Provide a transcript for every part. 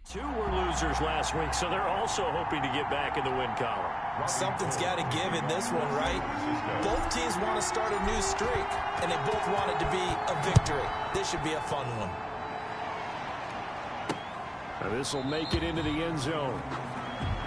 Two were losers last week, so they're also hoping to get back in the win column. Something's got to give in this one, right? Both teams want to start a new streak, and they both want it to be a victory. This should be a fun one. This will make it into the end zone.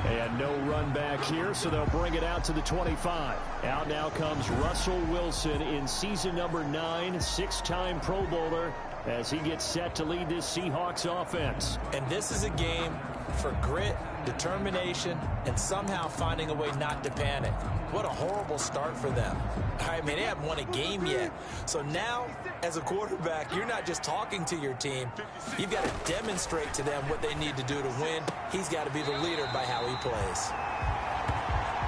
And no run back here, so they'll bring it out to the 25. Out now comes Russell Wilson in season number 9, six-time Pro Bowler, as he gets set to lead this Seahawks offense. And this is a game for grit, determination, and somehow finding a way not to panic. What a horrible start for them. I mean, they haven't won a game yet. So now, as a quarterback, you're not just talking to your team. You've got to demonstrate to them what they need to do to win. He's got to be the leader by how he plays.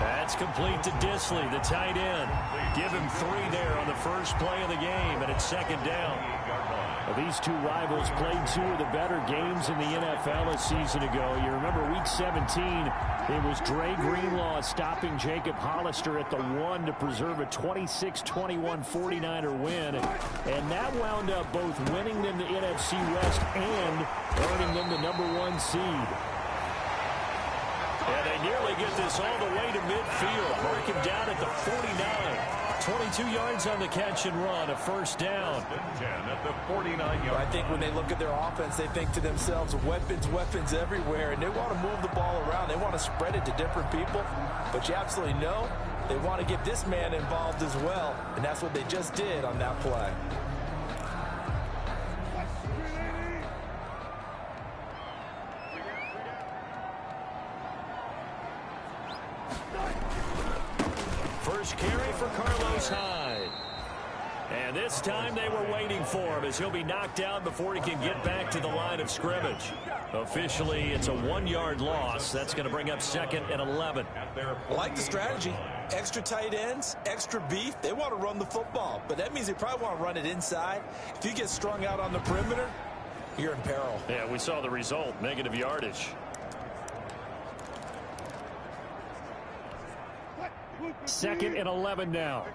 That's complete to Disley, the tight end. Give him 3 there on the first play of the game, and it's second down. Well, these two rivals played 2 of the better games in the NFL a season ago. You remember week 17, it was Dre Greenlaw stopping Jacob Hollister at the 1 to preserve a 26-21 49er win. And that wound up both winning them the NFC West and earning them the #1 seed. And they nearly get this all the way to midfield. Mark him down at the 49. 22 yards on the catch and run, a first down. At the 49-yard. I think when they look at their offense, they think to themselves, weapons, weapons everywhere, and they want to move the ball around. They want to spread it to different people, but you absolutely know they want to get this man involved as well, and that's what they just did on that play. First carry for Carlos Hyde. And this time they were waiting for him as he'll be knocked down before he can get back to the line of scrimmage. Officially, it's a 1-yard loss. That's going to bring up 2nd and 11. I like the strategy. Extra tight ends, extra beef. They want to run the football, but that means they probably want to run it inside. If you get strung out on the perimeter, you're in peril. Yeah, we saw the result, negative yardage. 2nd and 11 now.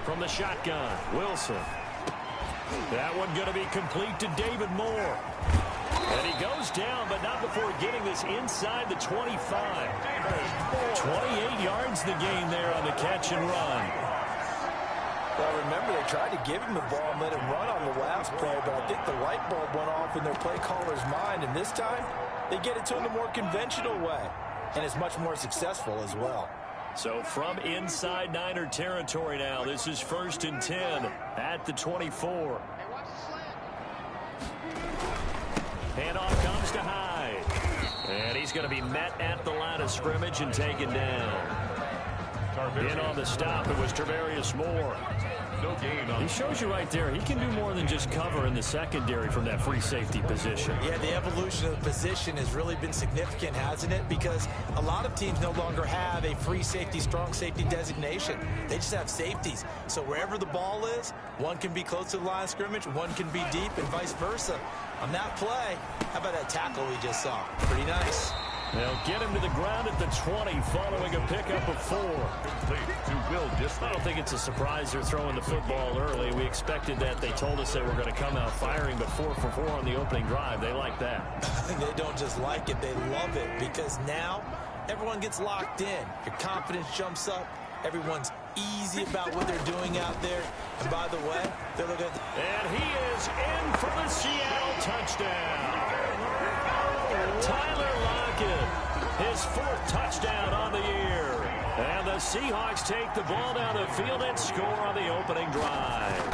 From the shotgun, Wilson. That one going to be complete to David Moore. And he goes down, but not before getting this inside the 25. 28 yards the gain there on the catch and run. Well, remember, they tried to give him the ball and let him run on the last play, but I think the light bulb went off in their play caller's mind, and this time they get it to him the more conventional way, and it's much more successful as well. So from inside Niner territory now, this is 1st and 10 at the 24. Handoff comes to Hyde. And he's going to be met at the line of scrimmage and taken down. In on the stop, it was Tarvarius Moore. No gain on. He shows you right there, he can do more than just cover in the secondary from that free safety position. Yeah, the evolution of the position has really been significant, hasn't it? Because a lot of teams no longer have a free safety, strong safety designation. They just have safeties. So wherever the ball is, one can be close to the line of scrimmage, one can be deep, and vice versa. On that play, how about that tackle we just saw? Pretty nice. They'll get him to the ground at the 20 following a pickup of 4. I don't think it's a surprise they're throwing the football early. We expected that. They told us they were going to come out firing, but 4 for 4 on the opening drive. They like that. They don't just like it, they love it, because now everyone gets locked in. Your confidence jumps up. Everyone's easy about what they're doing out there. And by the way, they're looking at and he is in for the Seattle touchdown. Tyler Lockett, his 4th touchdown on the year. And the Seahawks take the ball down the field and score on the opening drive.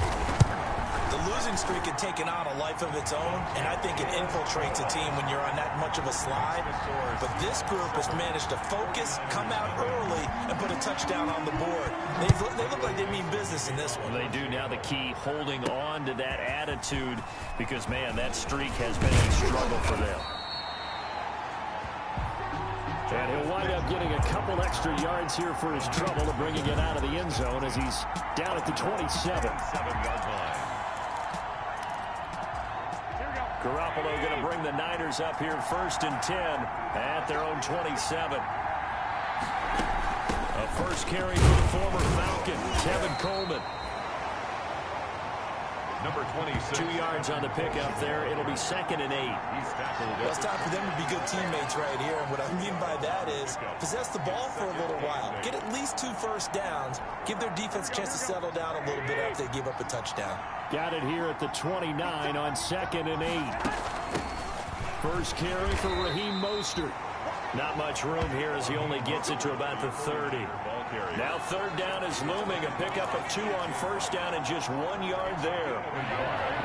The losing streak had taken on a life of its own, and I think it infiltrates a team when you're on that much of a slide. But this group has managed to focus, come out early, and put a touchdown on the board. They look like they mean business in this one. They do. Now the key, holding on to that attitude, because, man, that streak has been a struggle for them. And he'll wind up getting a couple extra yards here for his trouble to bringing it out of the end zone as he's down at the 27. 7-yard line. Garoppolo going to bring the Niners up here 1st and 10 at their own 27. A first carry for the former Falcon, Tevin Coleman. Number 26. 2 yards on the pickup there. It'll be 2nd and 8. He's tackled. Well, it's time for them to be good teammates right here. And what I mean by that is possess the ball for a little while. Get at least 2 first downs. Give their defense a chance to settle down a little bit after they give up a touchdown. Got it here at the 29 on 2nd and 8. First carry for Raheem Mostert. Not much room here as he only gets it to about the 30. Now 3rd down is looming. A pickup of 2 on first down and just 1 yard there.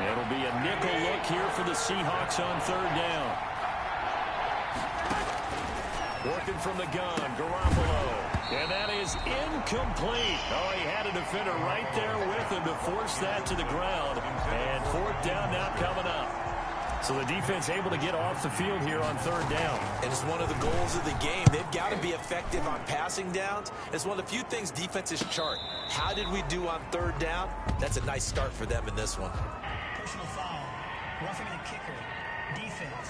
It'll be a nickel look here for the Seahawks on 3rd down. Working from the gun, Garoppolo. And that is incomplete. Oh, he had a defender right there with him to force that to the ground. And 4th down now coming up. So the defense able to get off the field here on 3rd down. And it's one of the goals of the game. They've got to be effective on passing downs. It's one of the few things defenses chart. How did we do on 3rd down? That's a nice start for them in this one. Personal foul. Roughing the kicker. Defense.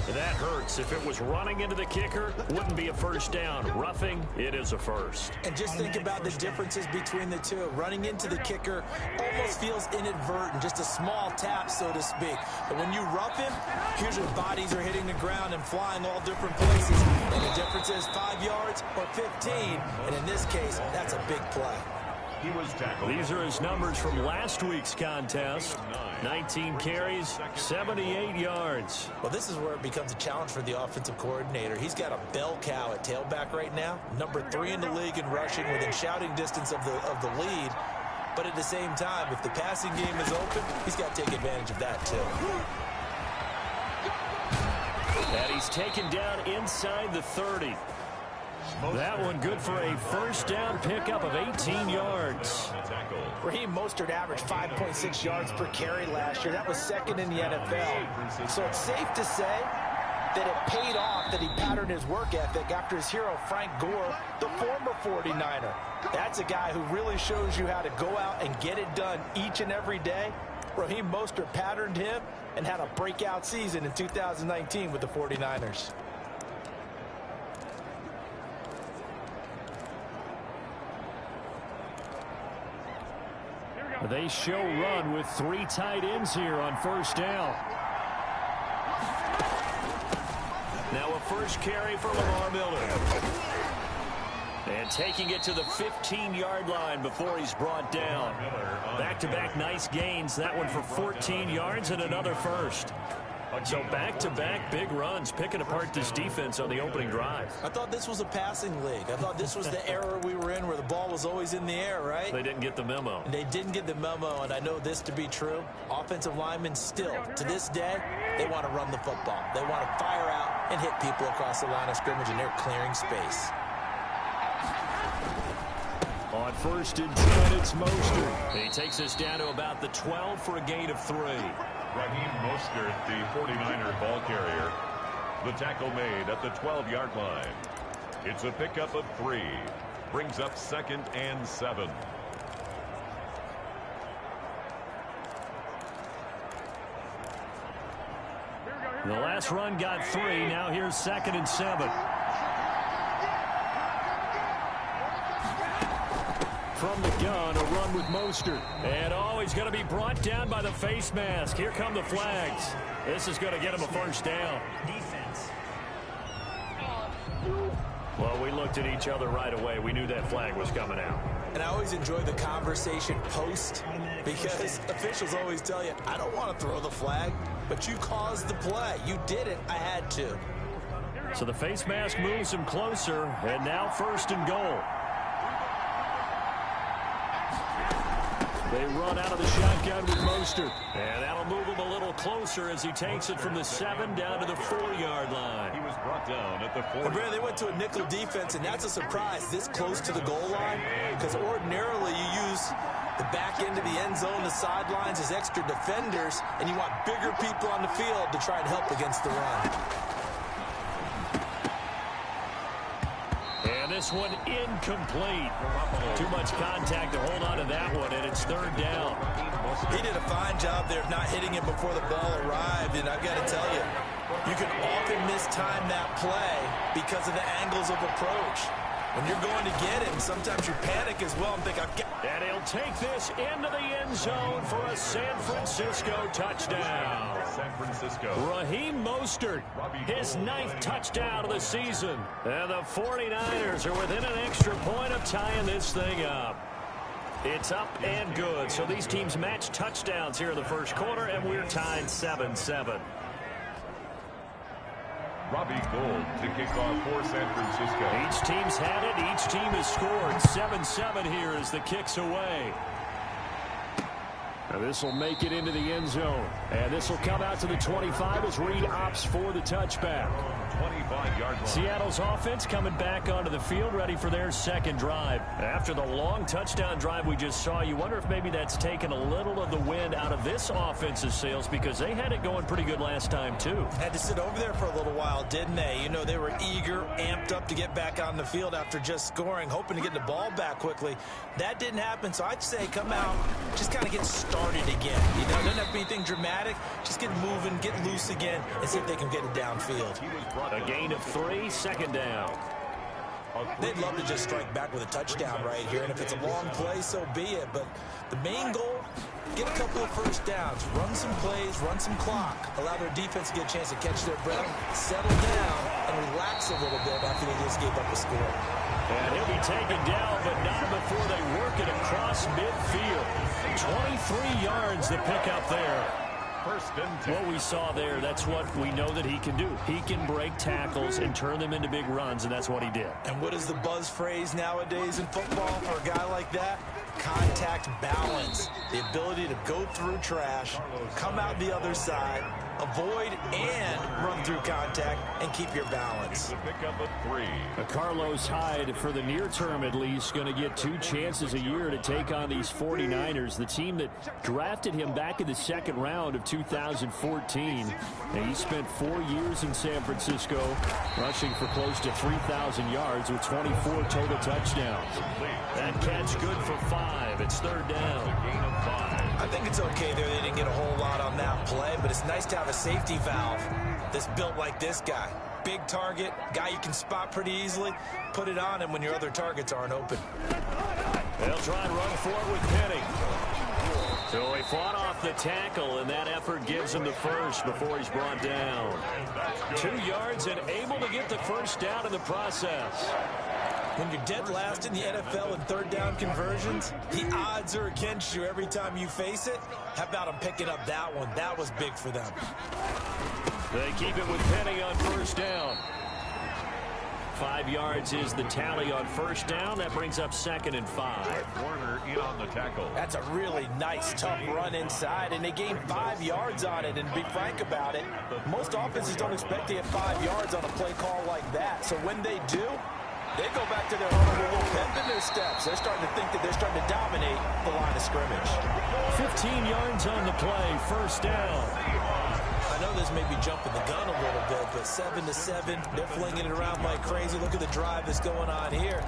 That hurts. If it was running into the kicker, wouldn't be a first down. Roughing, it is a first. And just think about the differences between the two. Running into the kicker almost feels inadvertent, just a small tap, so to speak. But when you rough him, here's your bodies are hitting the ground and flying all different places. And the difference is 5 yards or 15. And in this case, that's a big play. He was tackled. These are his numbers from last week's contest. 19 carries, 78 yards. Well, this is where it becomes a challenge for the offensive coordinator. He's got a bell cow at tailback right now, number 3 in the league in rushing, within shouting distance of the lead. But at the same time, if the passing game is open, he's got to take advantage of that too. And he's taken down inside the 30. That one good for a first down pickup of 18 yards. Raheem Mostert averaged 5.6 yards per carry last year. That was 2nd in the NFL. So it's safe to say that it paid off that he patterned his work ethic after his hero Frank Gore, the former 49er. That's a guy who really shows you how to go out and get it done each and every day. Raheem Mostert patterned him and had a breakout season in 2019 with the 49ers. They show run with 3 tight ends here on first down. Now a first carry for Lamar Miller. And taking it to the 15-yard line before he's brought down. Back-to-back nice gains. That one for 14 yards and another first. So back-to-back big runs, picking apart this defense on the opening drive. I thought this was a passing league. I thought this was the era we were in where the ball was always in the air, right? They didn't get the memo. And they didn't get the memo, and I know this to be true. Offensive linemen still, to this day, they want to run the football. They want to fire out and hit people across the line of scrimmage, and they're clearing space. On 1st and 10, it's Mostert. He takes us down to about the 12 for a gain of 3. Raheem Mostert, the 49er ball carrier. The tackle made at the 12-yard line. It's a pickup of 3. Brings up 2nd and 7. The last run got 3. Now here's 2nd and 7. From the gun, a run with Mostert. And oh, he's going to be brought down by the face mask. Here come the flags. This is going to get him a first down. Defense. Well, we looked at each other right away. We knew that flag was coming out. And I always enjoy the conversation post because officials always tell you, I don't want to throw the flag, but you caused the play. You did it. I had to. So the face mask moves him closer, and now 1st and goal. They run out of the shotgun with Mostert. And that'll move him a little closer as he takes it from the 7 down to the 4-yard line. He was brought down at the 40. And Brad, they went to a nickel defense, and that's a surprise this close to the goal line because ordinarily you use the back end of the end zone, the sidelines as extra defenders, and you want bigger people on the field to try and help against the run. And this one incomplete. Too much contact to hold on to that one, and it's 3rd down. He did a fine job there of not hitting it before the ball arrived, and I've got to tell you, you can often mistime that play because of the angles of approach. When you're going to get it, and sometimes you panic as well and think, and he'll take this into the end zone for a San Francisco touchdown. San Francisco. Raheem Mostert, his 9th touchdown of the season. And the 49ers are within an extra point of tying this thing up. It's up and good. So these teams match touchdowns here in the first quarter, and we're tied 7-7. Robbie Gould to kick off for San Francisco. Each team's had it. Each team has scored. 7-7 here as the kick's away. And this will make it into the end zone. And this will come out to the 25 as Reed opts for the touchback. 25-yard line. Seattle's offense coming back onto the field, ready for their second drive. After the long touchdown drive we just saw, you wonder if maybe that's taken a little of the wind out of this offense's sails, because they had it going pretty good last time, too. had to sit over there for a little while, didn't they? You know, they were eager, amped up to get back on the field after just scoring, hoping to get the ball back quickly. That didn't happen, so I'd say come out, just kind of get started again. You know, it doesn't have to be anything dramatic. Just get moving, get loose again, and see if they can get it downfield. A gain of 3, second down. They'd love to just strike back with a touchdown right here, and if it's a long play, so be it. But the main goal, get a couple of first downs, run some plays, run some clock, allow their defense to get a chance to catch their breath, settle down, and relax a little bit after they just gave up a score. And he'll be taken down, but not before they work it across midfield. 23 yards the pickup there. First and 10. What we saw there, that's what we know that he can do. He can break tackles and turn them into big runs, and that's what he did. And what is the buzz phrase nowadays in football for a guy like that? Contact balance. The ability to go through trash, come out the other side, avoid and run through contact, and keep your balance. The pickup of 3. Carlos Hyde, for the near term at least, going to get 2 chances a year to take on these 49ers, the team that drafted him back in the second round of 2014. And he spent 4 years in San Francisco, rushing for close to 3,000 yards with 24 total touchdowns. That catch good for 5. It's third down. Gain of 5. I think it's okay there. They didn't get a whole lot on that play, but it's nice to have a safety valve that's built like this guy. Big target, guy you can spot pretty easily. Put it on him when your other targets aren't open. They'll try and run for it with Penny. So he fought off the tackle, and that effort gives him the first before he's brought down. 2 yards and able to get the first down in the process. When you're dead last in the NFL in third down conversions, the odds are against you every time you face it. How about him picking up that one? That was big for them. They keep it with Penny on first down. 5 yards is the tally on first down. That brings up second and 5. Warner in on the tackle. That's a really nice, tough run inside, and they gained 5 yards on it. And to be frank about it, most offenses don't expect to get 5 yards on a play call like that. So when they do, they go back to their home with a little pep in their steps. They're starting to think that they're starting to dominate the line of scrimmage. 15 yards on the play, first down. I know this may be jumping the gun a little bit, but 7-7, they're flinging it around like crazy. Look at the drive that's going on here.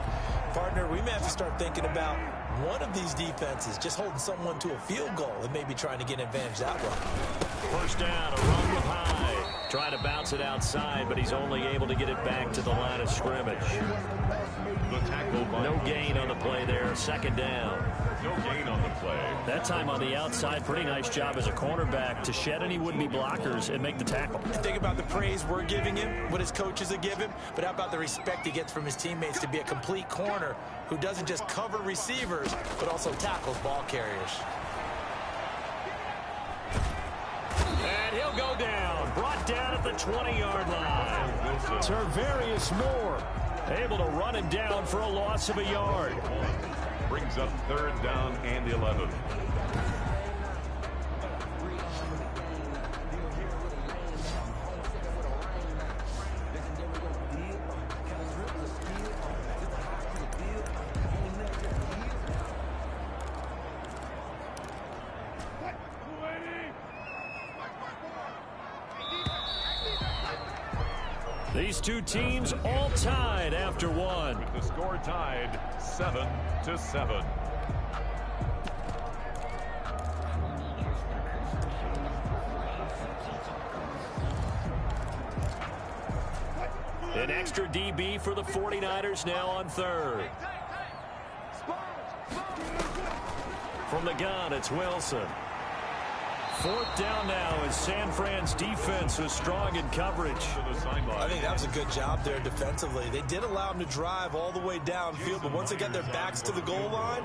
Partner, we may have to start thinking about one of these defenses just holding someone to a field goal and maybe trying to get an advantage that way. First down, a run with Hyde. Trying to bounce it outside, but he's only able to get it back to the line of scrimmage. The tackle by No gain on the play there, second down. No gain on the play. That time on the outside, pretty nice job as a cornerback to shed any would-be blockers and make the tackle. And think about the praise we're giving him, what his coaches are giving, but how about the respect he gets from his teammates to be a complete corner who doesn't just cover receivers, but also tackles ball carriers. And he'll go down, brought down at the 20-yard line. Tarvarius Moore able to run him down for a loss of a yard. Brings up third down and 11. These two teams all tied after one. With the score tied 7-7. An extra DB for the 49ers now on third. From the gun, it's Wilson. Fourth down now as San Fran's defense is strong in coverage. I think that was a good job there defensively. They did allow them to drive all the way downfield, but once they got their backs to the goal line,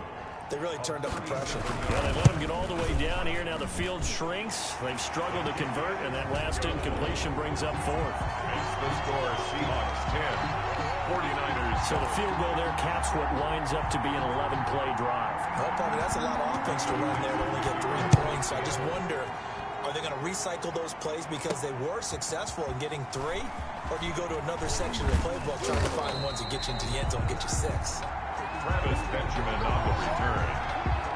they really turned up the pressure. Yeah, they let them get all the way down here. Now the field shrinks. They've struggled to convert, and that last incompletion brings up fourth. Makes the score Seahawks 10. 49ers. So the field goal there caps what winds up to be an 11-play drive. Well, probably that's a lot of offense to run there to only get 3 points. So I just wonder, are they going to recycle those plays because they were successful in getting 3? Or do you go to another section of the playbook trying to find ones that get you into the end zone and get you 6? Travis Benjamin on the return.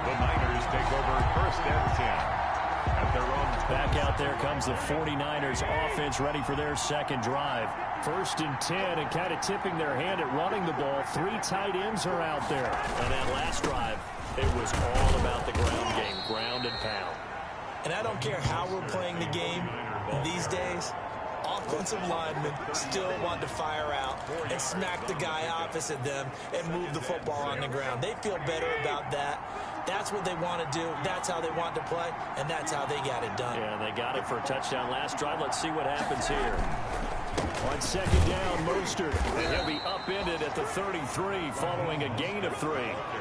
The Niners take over first and 10. At their own. Back out there comes the 49ers offense ready for their second drive. First and 10 and kind of tipping their hand at running the ball. 3 tight ends are out there. And that last drive, it was all about the ground game, ground and pound. And I don't care how we're playing the game these days, offensive linemen still want to fire out and smack the guy opposite them and move the football on the ground. They feel better about that. That's what they want to do. That's how they want to play, and that's how they got it done. Yeah, they got it for a touchdown last drive. Let's see what happens here. On second down, Mostert, and he'll be upended at the 33 following a gain of 3.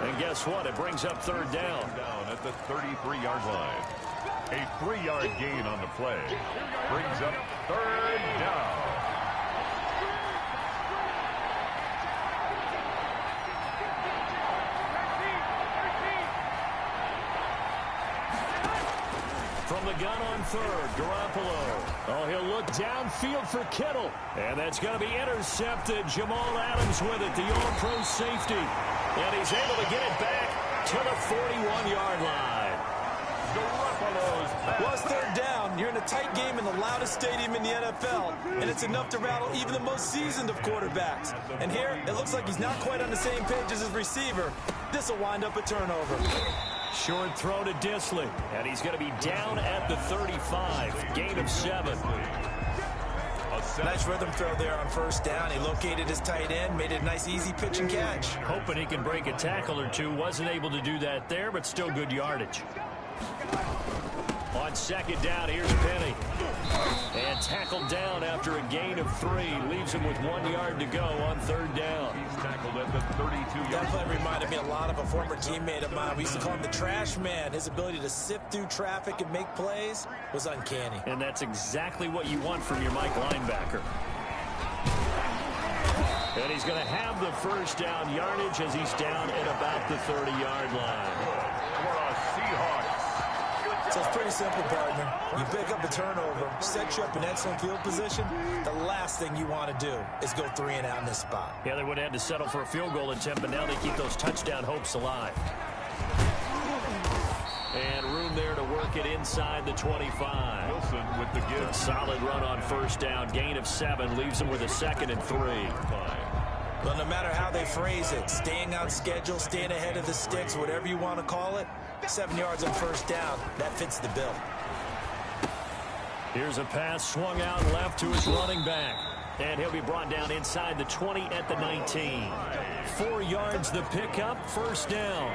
And guess what? It brings up third down. Down at the 33-yard line. A 3-yard gain on the play. Brings up third down. From the gun on third, Garoppolo. Oh, he'll look downfield for Kittle. And that's going to be intercepted. Jamal Adams with it, the all-pro safety. And he's able to get it back to the 41-yard line. Well, it's third down. You're in a tight game in the loudest stadium in the NFL, and it's enough to rattle even the most seasoned of quarterbacks. And here, it looks like he's not quite on the same page as his receiver. This will wind up a turnover. Short throw to Disley, and he's going to be down at the 35. Gain of 7. Nice rhythm throw there on first down. He located his tight end, made it a nice, easy pitch and catch. Hoping he can break a tackle or two. Wasn't able to do that there, but still good yardage. On second down, here's Penny. And tackled down after a gain of 3. Leaves him with 1 yard to go on third down. He's tackled at the 32-yard line. That play reminded me a lot of a former teammate of mine. We used to call him the trash man. His ability to sift through traffic and make plays was uncanny. And that's exactly what you want from your Mike linebacker. And he's going to have the first down yardage as he's down at about the 30-yard line. For a Seahawks. So it's pretty simple, partner. You pick up a turnover, set you up in excellent field position. The last thing you want to do is go 3 and out in this spot. Yeah, they would have had to settle for a field goal attempt, but now they keep those touchdown hopes alive. And room there to work it inside the 25. Wilson with the give. A solid run on first down. Gain of 7 leaves them with a 2nd and 3. Well, no matter how they phrase it, staying on schedule, staying ahead of the sticks, whatever you want to call it, 7 yards on first down, that fits the bill. Here's a pass swung out left to his running back. And he'll be brought down inside the 20 at the 19. 4 yards the pickup, first down.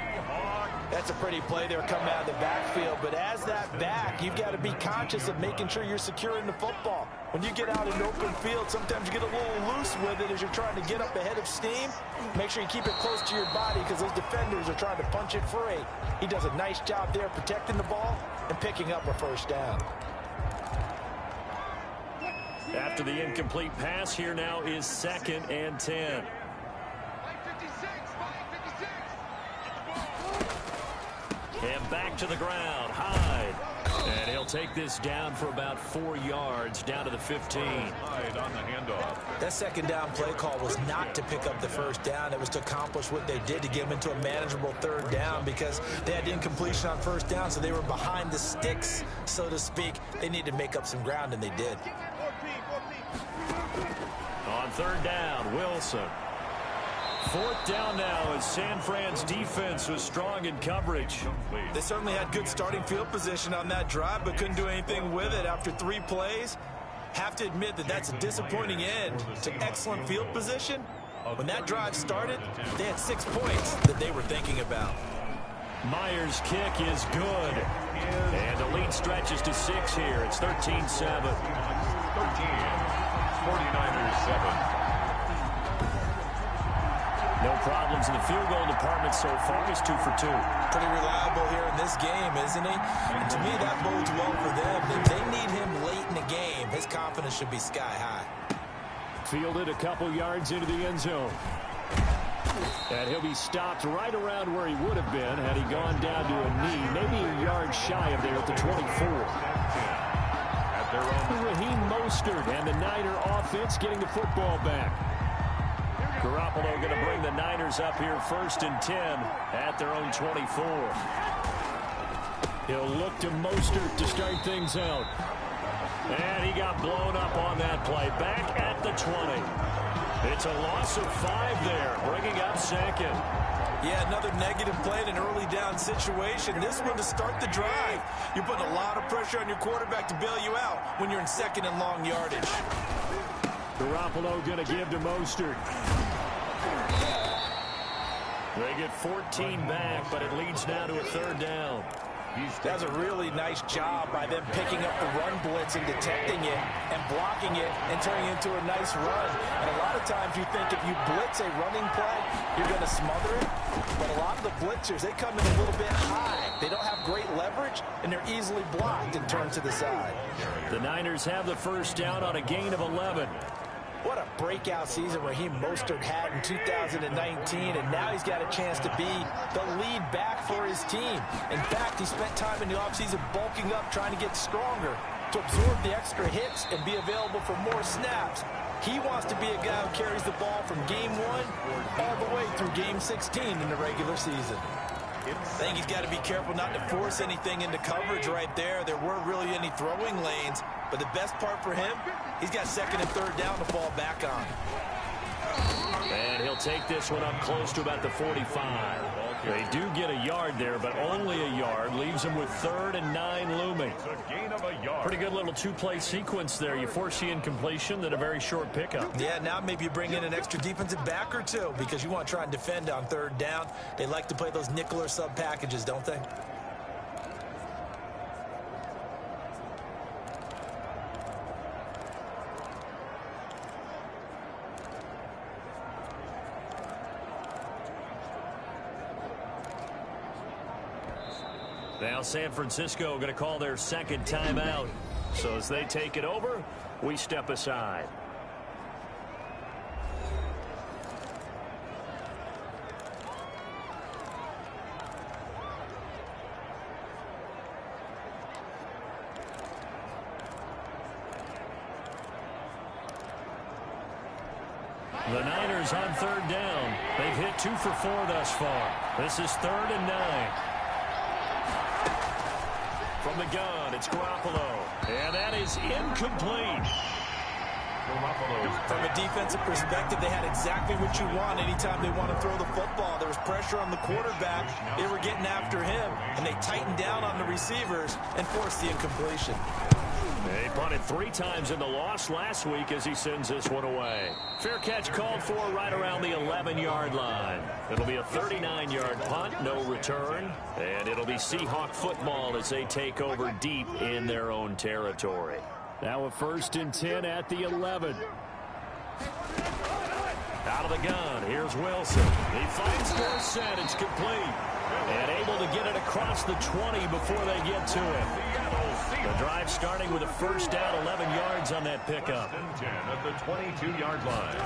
That's a pretty play there coming out of the backfield. But as that back, you've got to be conscious of making sure you're securing the football. When you get out in open field, sometimes you get a little loose with it as you're trying to get up ahead of steam. Make sure you keep it close to your body because those defenders are trying to punch it free. He does a nice job there protecting the ball and picking up a first down. After the incomplete pass, here now is 2nd and 10. And back to the ground, Hyde. And he'll take this down for about 4 yards, down to the 15. Hyde on the handoff. That second down play call was not to pick up the first down. It was to accomplish what they did to get them into a manageable third down because they had incompletion on first down, so they were behind the sticks, so to speak. They needed to make up some ground, and they did. On third down, Wilson. 4th down now as San Fran's defense was strong in coverage. They certainly had good starting field position on that drive, but couldn't do anything with it after 3 plays. Have to admit that that's a disappointing end to excellent field position. When that drive started, they had 6 points that they were thinking about. Myers' kick is good. And the lead stretches to 6 here. It's 13-7. 49ers 7. No problems in the field goal department so far. He's 2 for 2. Pretty reliable here in this game, isn't he? And to me, that bodes well for them. If they need him late in the game, his confidence should be sky high. Fielded a couple yards into the end zone. And he'll be stopped right around where he would have been had he gone down to a knee, maybe a yard shy of there at the 24. Raheem Mostert and the Niner offense getting the football back. Garoppolo going to bring the Niners up here 1st and 10 at their own 24. He'll look to Mostert to start things out. And he got blown up on that play. Back at the 20. It's a loss of 5 there, bringing up 2nd. Yeah, another negative play in an early down situation. This one to start the drive. You're putting a lot of pressure on your quarterback to bail you out when you're in 2nd and long yardage. Garoppolo going to give to Mostert. They get 14 back, but it leads now to a 3rd down. That's a really nice job by them picking up the run blitz and detecting it and blocking it and turning it into a nice run. And a lot of times you think if you blitz a running play, you're going to smother it. But a lot of the blitzers, they come in a little bit high. They don't have great leverage, and they're easily blocked and turned to the side. The Niners have the 1st down on a gain of 11. What a breakout season Raheem Mostert had in 2019, and now he's got a chance to be the lead back for his team. In fact, he spent time in the offseason bulking up, trying to get stronger to absorb the extra hits and be available for more snaps. He wants to be a guy who carries the ball from game 1 all the way through game 16 in the regular season. I think he's got to be careful not to force anything into coverage right there. There weren't really any throwing lanes, but the best part for him, he's got 2nd and 3rd down to fall back on. And he'll take this one up close to about the 45. They do get a yard there, but only a yard. Leaves them with 3rd and 9 looming. Pretty good little 2-play sequence there. You force the incompletion, then a very short pickup. Yeah, now maybe you bring in an extra defensive back or 2 because you want to try and defend on 3rd down. They like to play those nickel or sub packages, don't they? Now San Francisco going to call their 2nd timeout. So as they take it over, we step aside. The Niners on 3rd down. They've hit 2 for 4 thus far. This is 3rd and 9. From the gun, it's Garoppolo. And that is incomplete. From a defensive perspective, they had exactly what you want anytime they want to throw the football. There was pressure on the quarterback. They were getting after him, and they tightened down on the receivers and forced the incompletion. They punted 3 times in the loss last week as he sends this one away. Fair catch called for right around the 11-yard line. It'll be a 39-yard punt, no return. And it'll be Seahawk football as they take over deep in their own territory. Now a 1st and 10 at the 11. Out of the gun, here's Wilson. He finds Dorsett, it's complete. And able to get it across the 20 before they get to it. The drive starting with a 1st down, 11 yards on that pickup. 10 at the 22-yard line.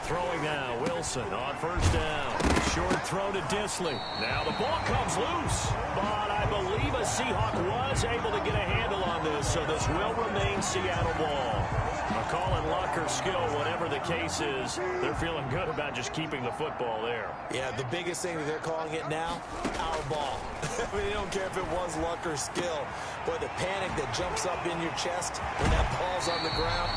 Throwing now, Wilson on 1st down. Short throw to Disley. Now the ball comes loose, but I believe a Seahawk was able to get a handle on this, so this will remain Seattle ball. A call and luck or skill, whatever the case is, they're feeling good about just keeping the football there. Yeah, the biggest thing that they're calling it now, our ball. I mean, they don't care if it was luck or skill. Boy, the panic that jumps up in your chest when that ball's on the ground,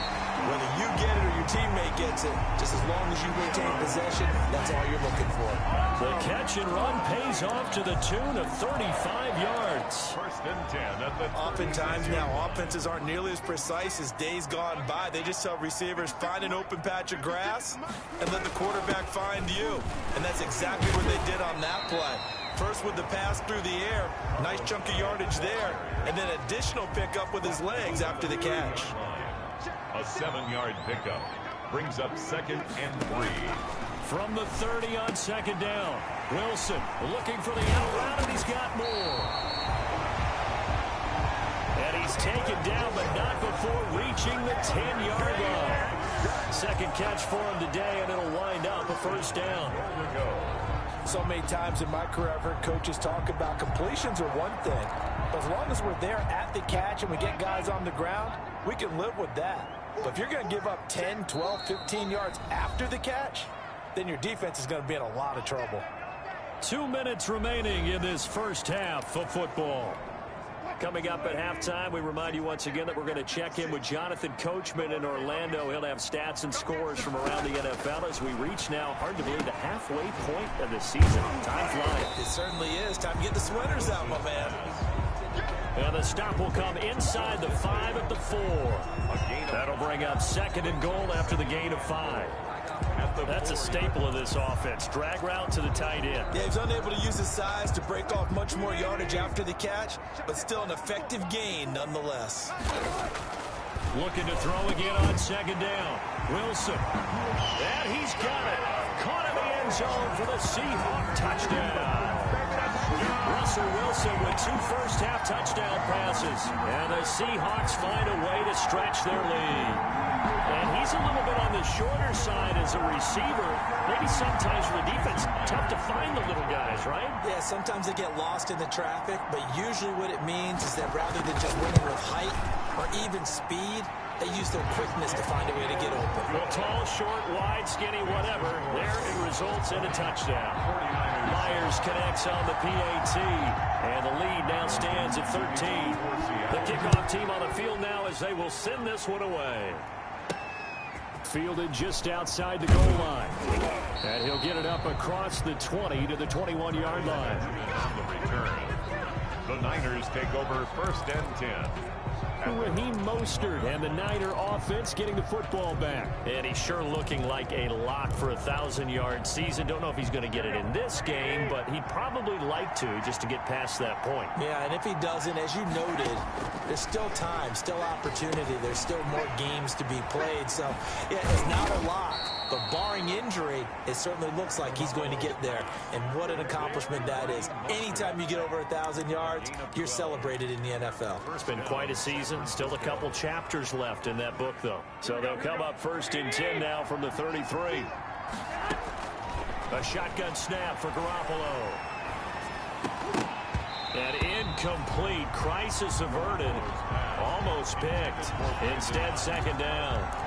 Whether you get it or your teammate gets it, just as long as you retain possession, that's all you're looking for. The catch and run pays off to the tune of 35 yards. First and 10 at the Oftentimes now, offenses aren't nearly as precise as days gone by. They just tell receivers, find an open patch of grass and let the quarterback find you. And that's exactly what they did on that play. First with the pass through the air, nice chunk of yardage there, and then additional pickup with his legs after the catch. A 7-yard pickup brings up 2nd and 3. From the 30 on 2nd down, Wilson looking for the out route, and he's got more. And he's taken down, but not before reaching the 10-yard line. Second catch for him today, and it'll wind up a first down. So many times in my career, I've heard coaches talk about completions are one thing. But as long as we're there at the catch and we get guys on the ground, we can live with that. But if you're going to give up 10, 12, 15 yards after the catch, then your defense is going to be in a lot of trouble. 2 minutes remaining in this first half of football. Coming up at halftime, we remind you once again that we're going to check in with Jonathan Coachman in Orlando. He'll have stats and scores from around the NFL as we reach now, hard to believe, the halfway point of the season. Time flies. It certainly is. Time to get the sweaters out, my man. And the stop will come inside the 5 at the 4. That'll bring up 2nd and goal after the gain of 5. That's a staple of this offense. Drag route to the tight end. Yeah, he's unable to use his size to break off much more yardage after the catch, but still an effective gain nonetheless. Looking to throw again on 2nd down. Wilson. And he's got it. Caught in the end zone for the Seahawk touchdown. Russell Wilson with 2 first-half touchdown passes. And the Seahawks find a way to stretch their lead. And he's a little bit on the shorter side as a receiver. Maybe sometimes for the defense, tough to find the little guys, right? Yeah, sometimes they get lost in the traffic, but usually what it means is that rather than just winning with height or even speed, they use their quickness to find a way to get open. Well, tall, short, wide, skinny, whatever, there it results in a touchdown. Myers connects on the PAT, and the lead now stands at 13. The kickoff team on the field now as they will send this one away. Fielded just outside the goal line. And he'll get it up across the 20 to the 21-yard line. On the return, the Niners take over 1st and 10. Raheem Mostert and the Niner offense getting the football back. And he's sure looking like a lock for a 1,000-yard season. Don't know if he's going to get it in this game, but he'd probably like to just to get past that point. Yeah, and if he doesn't, as you noted, there's still time, still opportunity. There's still more games to be played. So, yeah, it's not a lock. But barring injury, it certainly looks like he's going to get there. And what an accomplishment that is. Anytime you get over 1,000 yards, you're celebrated in the NFL. It's been quite a season. Still a couple chapters left in that book, though. So they'll come up 1st and 10 now from the 33. A shotgun snap for Garoppolo. And incomplete. Crisis averted. Almost picked. Instead, 2nd down.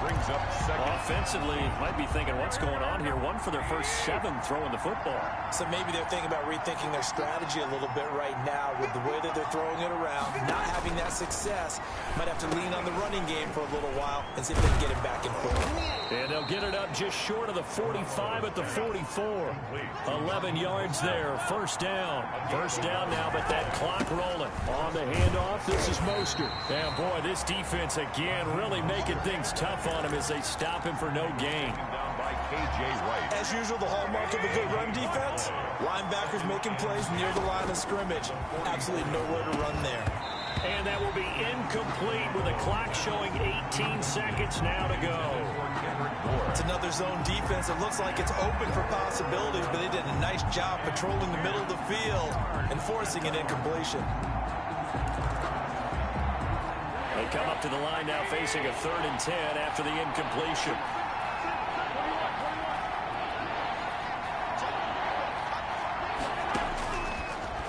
Brings up 2nd. Offensively, might be thinking, what's going on here? 1 for their first 7 throwing the football. So maybe they're thinking about rethinking their strategy a little bit right now with the way that they're throwing it around, not having that success. Might have to lean on the running game for a little while and see if they can get him back in quick. And they'll get it up just short of the 45 at the 44. 11 yards there, 1st down. 1st down now, but that clock rolling. On the handoff, this is Mostert. And boy, this defense again really making things tough on him as they stop him for no gain. Down by KJ Wright. As usual, the hallmark of a good run defense, linebackers making plays near the line of scrimmage. Absolutely nowhere to run there. And that will be incomplete with a clock showing 18 seconds now to go. It's another zone defense. It looks like it's open for possibilities, but they did a nice job patrolling the middle of the field and forcing an incompletion. They come up to the line now facing a 3rd and 10 after the incompletion.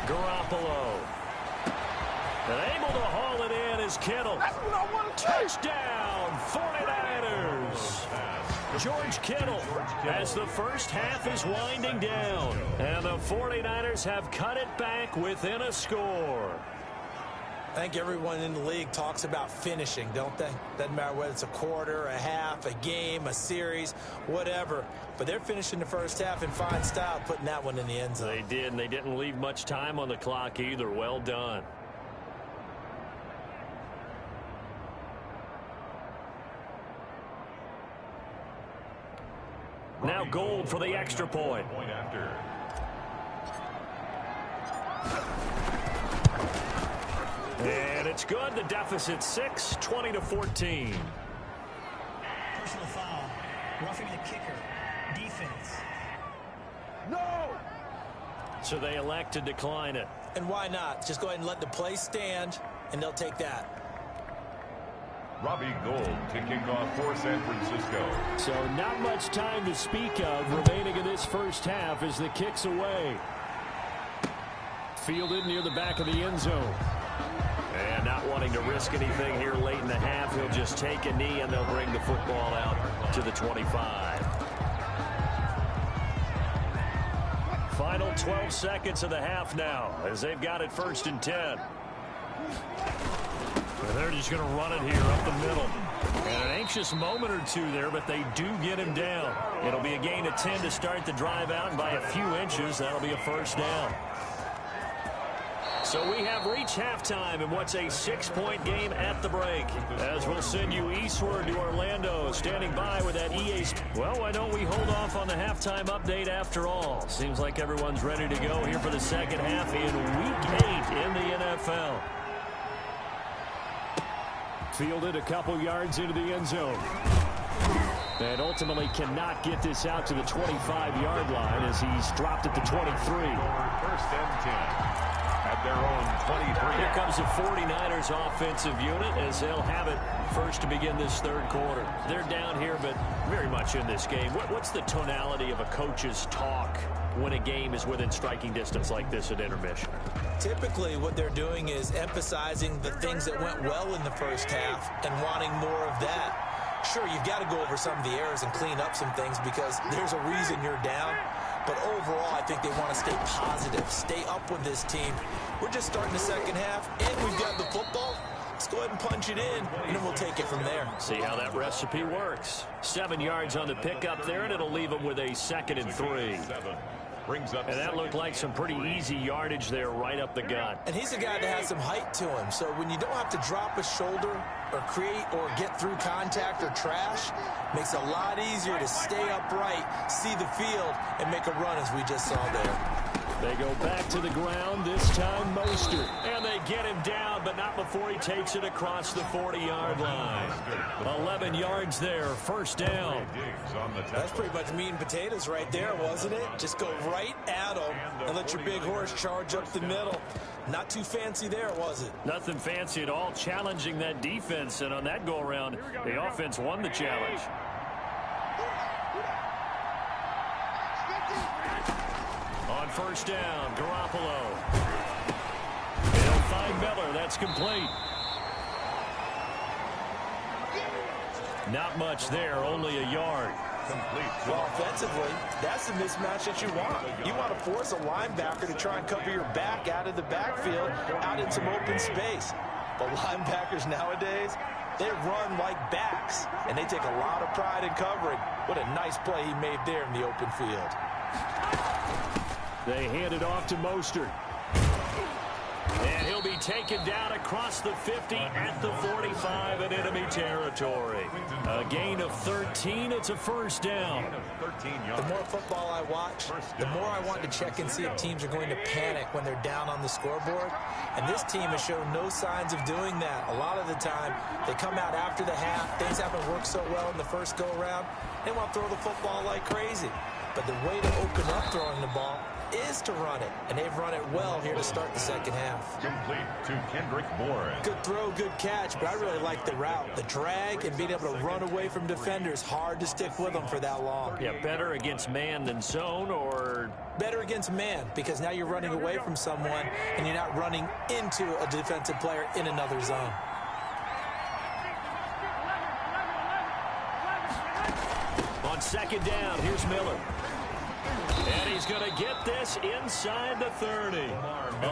Garoppolo. And able to haul it in is Kittle. Touchdown, 49ers. George Kittle as the first half is winding down. And the 49ers have cut it back within a score. I think everyone in the league talks about finishing, don't they? Doesn't matter whether it's a quarter, a half, a game, a series, whatever. But they're finishing the first half in fine style, putting that one in the end zone. They did, and they didn't leave much time on the clock either. Well done. Now Gold for the extra point. Point after. And it's good. The deficit 6, 20-14. Personal foul. Roughing the kicker. Defense. No! So they elect to decline it. And why not? Just go ahead and let the play stand, and they'll take that. Robbie Gould to kick off for San Francisco. So not much time to speak of remaining in this first half as the kick's away. Fielded near the back of the end zone. And not wanting to risk anything here late in the half, he'll just take a knee and they'll bring the football out to the 25. Final 12 seconds of the half now as they've got it 1st and 10. And they're just going to run it here up the middle. And an anxious moment or two there, but they do get him down. It'll be a gain of 10 to start the drive out, and by a few inches, that'll be a first down. So we have reached halftime in what's a 6-point game at the break. As we'll send you eastward to Orlando, standing by with that EA. Well, why don't we hold off on the halftime update after all? Seems like everyone's ready to go here for the second half in Week 8 in the NFL. Fielded a couple yards into the end zone. And ultimately cannot get this out to the 25-yard line as he's dropped at the 23. 1st and 10. At their own 23. Here comes the 49ers offensive unit as they'll have it first to begin this third quarter. They're down here, but very much in this game. What's the tonality of a coach's talk when a game is within striking distance like this at intermission? Typically, what they're doing is emphasizing the things that went well in the first half and wanting more of that. Sure, you've got to go over some of the errors and clean up some things because there's a reason you're down. But overall, I think they want to stay positive, stay up with this team. We're just starting the second half, and we've got the football. Let's go ahead and punch it in, and then we'll take it from there. See how that recipe works. 7 yards on the pickup there, and it'll leave them with a 2nd and 3. Brings up, and that looked like some pretty easy yardage there right up the gut. And he's a guy that has some height to him, so when you don't have to drop a shoulder or create or get through contact or trash, makes it a lot easier to stay upright, see the field, and make a run as we just saw there. They go back to the ground, this time Mostert. And they get him down, but not before he takes it across the 40-yard line. 11 yards there, first down. That's pretty much meat and potatoes right there, wasn't it? Just go right at him and let your big horse charge up the middle. Not too fancy there, was it? Nothing fancy at all, challenging that defense. And on that go-around, the offense won the challenge. On first down, Garoppolo. They'll find Miller. That's complete. Not much there, only a yard. Complete. Well, offensively, that's the mismatch that you want. You want to force a linebacker to try and cover your back out of the backfield, out in some open space. But linebackers nowadays, they run like backs, and they take a lot of pride in covering. What a nice play he made there in the open field. They hand it off to Mostert. And he'll be taken down across the 50 at the 45 in enemy territory. A gain of 13. It's a first down. The more football I watch, the more I want to check and see if teams are going to panic when they're down on the scoreboard. And this team has shown no signs of doing that. A lot of the time, they come out after the half. Things haven't worked so well in the first go-around. They want to throw the football like crazy. But the way to open up throwing the ball is to run it, and they've run it well here to start the second half. Complete to Kendrick Bourne. Good throw, good catch, but I really like the route. The drag and being able to run away from defenders, hard to stick with them for that long. Yeah, better against man than zone, or? Better against man, because now you're running away from someone, and you're not running into a defensive player in another zone. On second down, here's Miller. And he's going to get this inside the 30.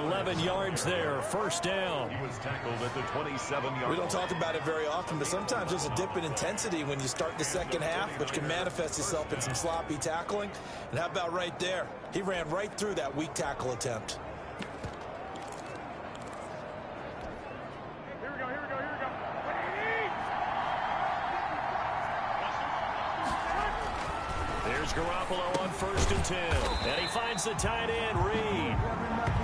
11 yards there, first down. He was tackled at the 27-yard. We don't talk about it very often, but sometimes there's a dip in intensity when you start the second half, which can manifest itself in some sloppy tackling. And how about right there? He ran right through that weak tackle attempt. There's Garoppolo on 1st and 10. And he finds the tight end, Reed.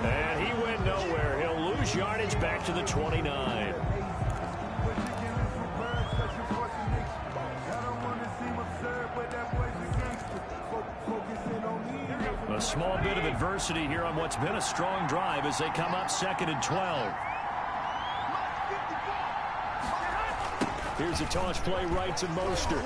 And he went nowhere. He'll lose yardage back to the 29. A small bit of adversity here on what's been a strong drive as they come up 2nd and 12. Here's a toss play right to Mostert.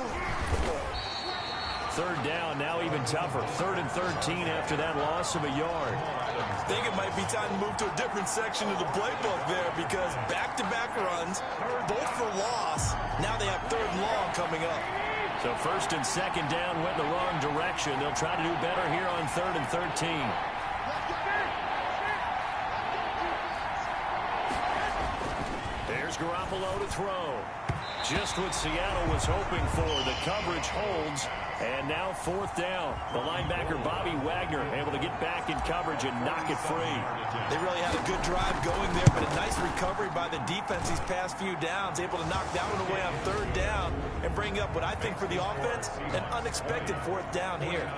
3rd down, now even tougher. 3rd and 13 after that loss of a yard. I think it might be time to move to a different section of the playbook there because back-to-back runs, both for loss. Now they have 3rd and long coming up. So 1st and 2nd down went in the wrong direction. They'll try to do better here on 3rd and 13. There's Garoppolo to throw. Just what Seattle was hoping for. The coverage holds, and now 4th down. The linebacker, Bobby Wagner, able to get back in coverage and knock it free. They really had a good drive going there, but a nice recovery by the defense these past few downs, able to knock that one away on 3rd down and bring up what I think for the offense, an unexpected 4th down here.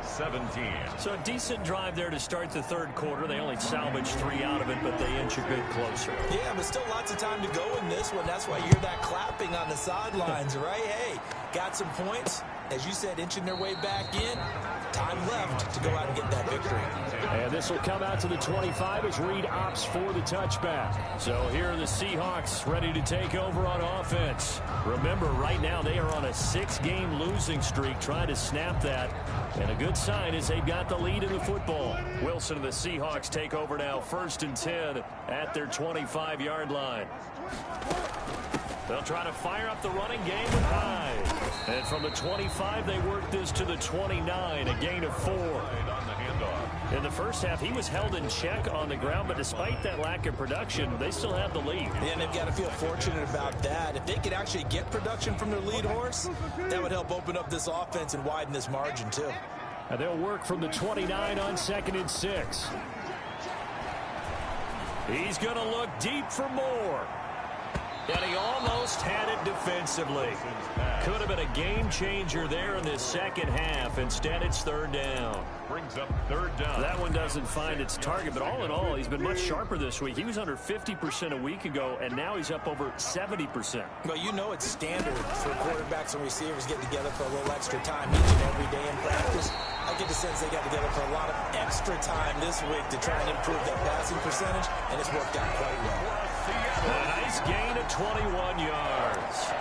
17. So a decent drive there to start the 3rd quarter. They only salvaged 3 out of it, but they inch a bit closer. Yeah, but still lots of time to go in this one. That's why you hear that clapping on the sidelines, right? Hey, got some points. As you said, inching their way back in. Time left to go out and get that victory. And this will come out to the 25 as Reed opts for the touchback. So here are the Seahawks ready to take over on offense. Remember, right now they are on a 6-game losing streak, trying to snap that. And a good sign is they've got the lead in the football. Wilson and the Seahawks take over now, 1st and 10 at their 25-yard line. They'll try to fire up the running game with Hyde. And from the 25, they work this to the 29, a gain of 4. In the first half, he was held in check on the ground, but despite that lack of production, they still have the lead. Yeah, and they've got to feel fortunate about that. If they could actually get production from their lead horse, that would help open up this offense and widen this margin, too. And they'll work from the 29 on 2nd and 6. He's going to look deep for more. And he almost had it defensively. Could have been a game changer there in this second half. Instead, it's 3rd down. Brings up 3rd down. That one doesn't find its target, but all in all, he's been much sharper this week. He was under 50% a week ago, and now he's up over 70%. Well, you know it's standard for quarterbacks and receivers getting together for a little extra time each and every day in practice. I get the sense they got together for a lot of extra time this week to try and improve that passing percentage, and it's worked out quite well. A nice gain of 21 yards.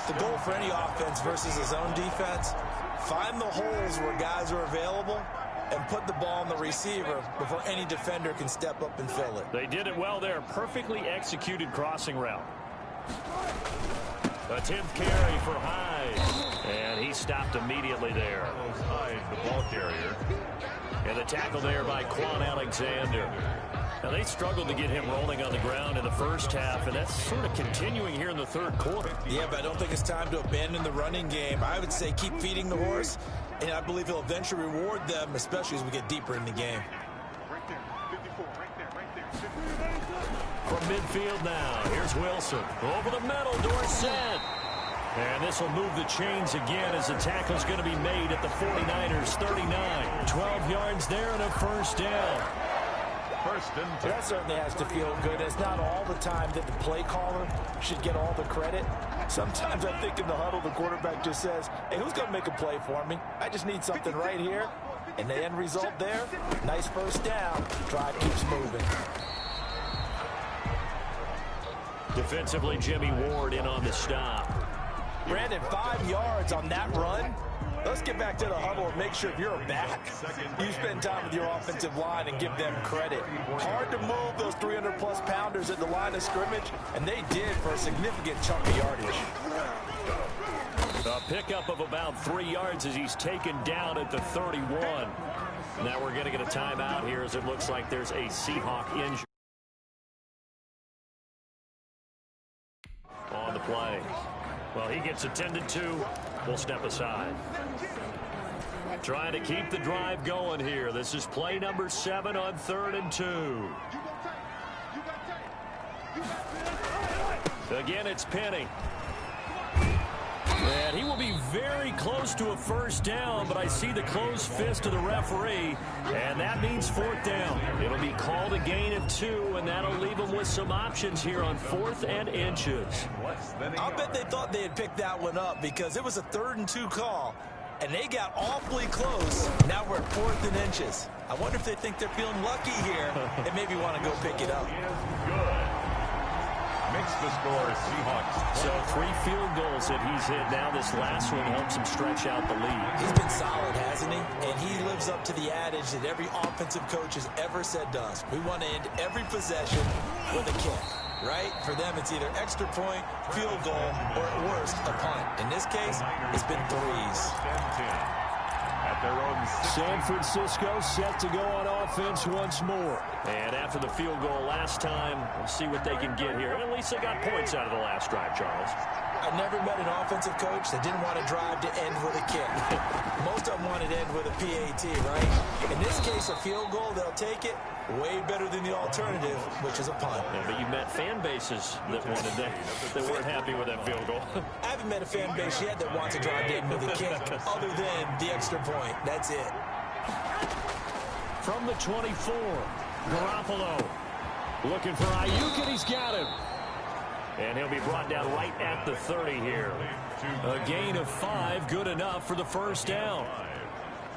The goal for any offense versus his own defense, find the holes where guys are available and put the ball on the receiver before any defender can step up and fill it. They did it well there. Perfectly executed crossing route. A 10th carry for Hyde. And he stopped immediately there. Hyde, the ball carrier. And the tackle there by Quan Alexander. Now, they struggled to get him rolling on the ground in the first half, and that's sort of continuing here in the 3rd quarter. Yeah, but I don't think it's time to abandon the running game. I would say keep feeding the horse, and I believe he'll eventually reward them, especially as we get deeper in the game. From midfield now, here's Wilson. Over the middle, Dorsett. And this will move the chains again as the tackle's going to be made at the 49ers' 39. 12 yards there and a 1st down. 1st and 10. That certainly has to feel good. It's not all the time that the play caller should get all the credit. Sometimes I think in the huddle, the quarterback just says, hey, who's going to make a play for me? I just need something right here. And the end result there, nice 1st down. Drive keeps moving. Defensively, Jimmy Ward in on the stop. Brandon, 5 yards on that run. Let's get back to the huddle and make sure if you're a back, you spend time with your offensive line and give them credit. Hard to move those 300-plus pounders at the line of scrimmage, and they did for a significant chunk of yardage. A pickup of about 3 yards as he's taken down at the 31. Now we're going to get a timeout here as it looks like there's a Seahawk injury on the play. Well, he gets attended to. We'll step aside. Trying to keep the drive going here. This is play number 7 on 3rd and 2. Again, it's Penny. And he will be very close to a first down, but I see the closed fist of the referee, and that means 4th down. It'll be called a gain of 2, and that'll leave him with some options here on 4th and inches. I'll bet they thought they had picked that one up because it was a 3rd and 2 call, and they got awfully close. Now we're at 4th and inches. I wonder if they think they're feeling lucky here and maybe want to go pick it up. Makes the score Seahawks. So 3 field goals that he's hit now. This last one helps him stretch out the lead. He's been solid, hasn't he? And he lives up to the adage that every offensive coach has ever said to us. We want to end every possession with a kick, right? For them, it's either extra point, field goal, or at worst, a punt. In this case, it's been 3s. At their own San Francisco set to go on offense once more. And after the field goal last time, we'll see what they can get here. At least they got points out of the last drive, Charles. I never met an offensive coach that didn't want to drive to end with a kick. Most of them wanted to end with a PAT, right? In this case, a field goal, they'll take it. Way better than the alternative, which is a punt. Yeah, but you met fan bases that wanted that weren't happy with that field goal. I haven't met a fan base yet that wants to drive to end with a kick, other than the extra point. That's it. From the 24, Garoppolo looking for Ayuk, and he's got him. And he'll be brought down right at the 30 here. A gain of 5, good enough for the first down.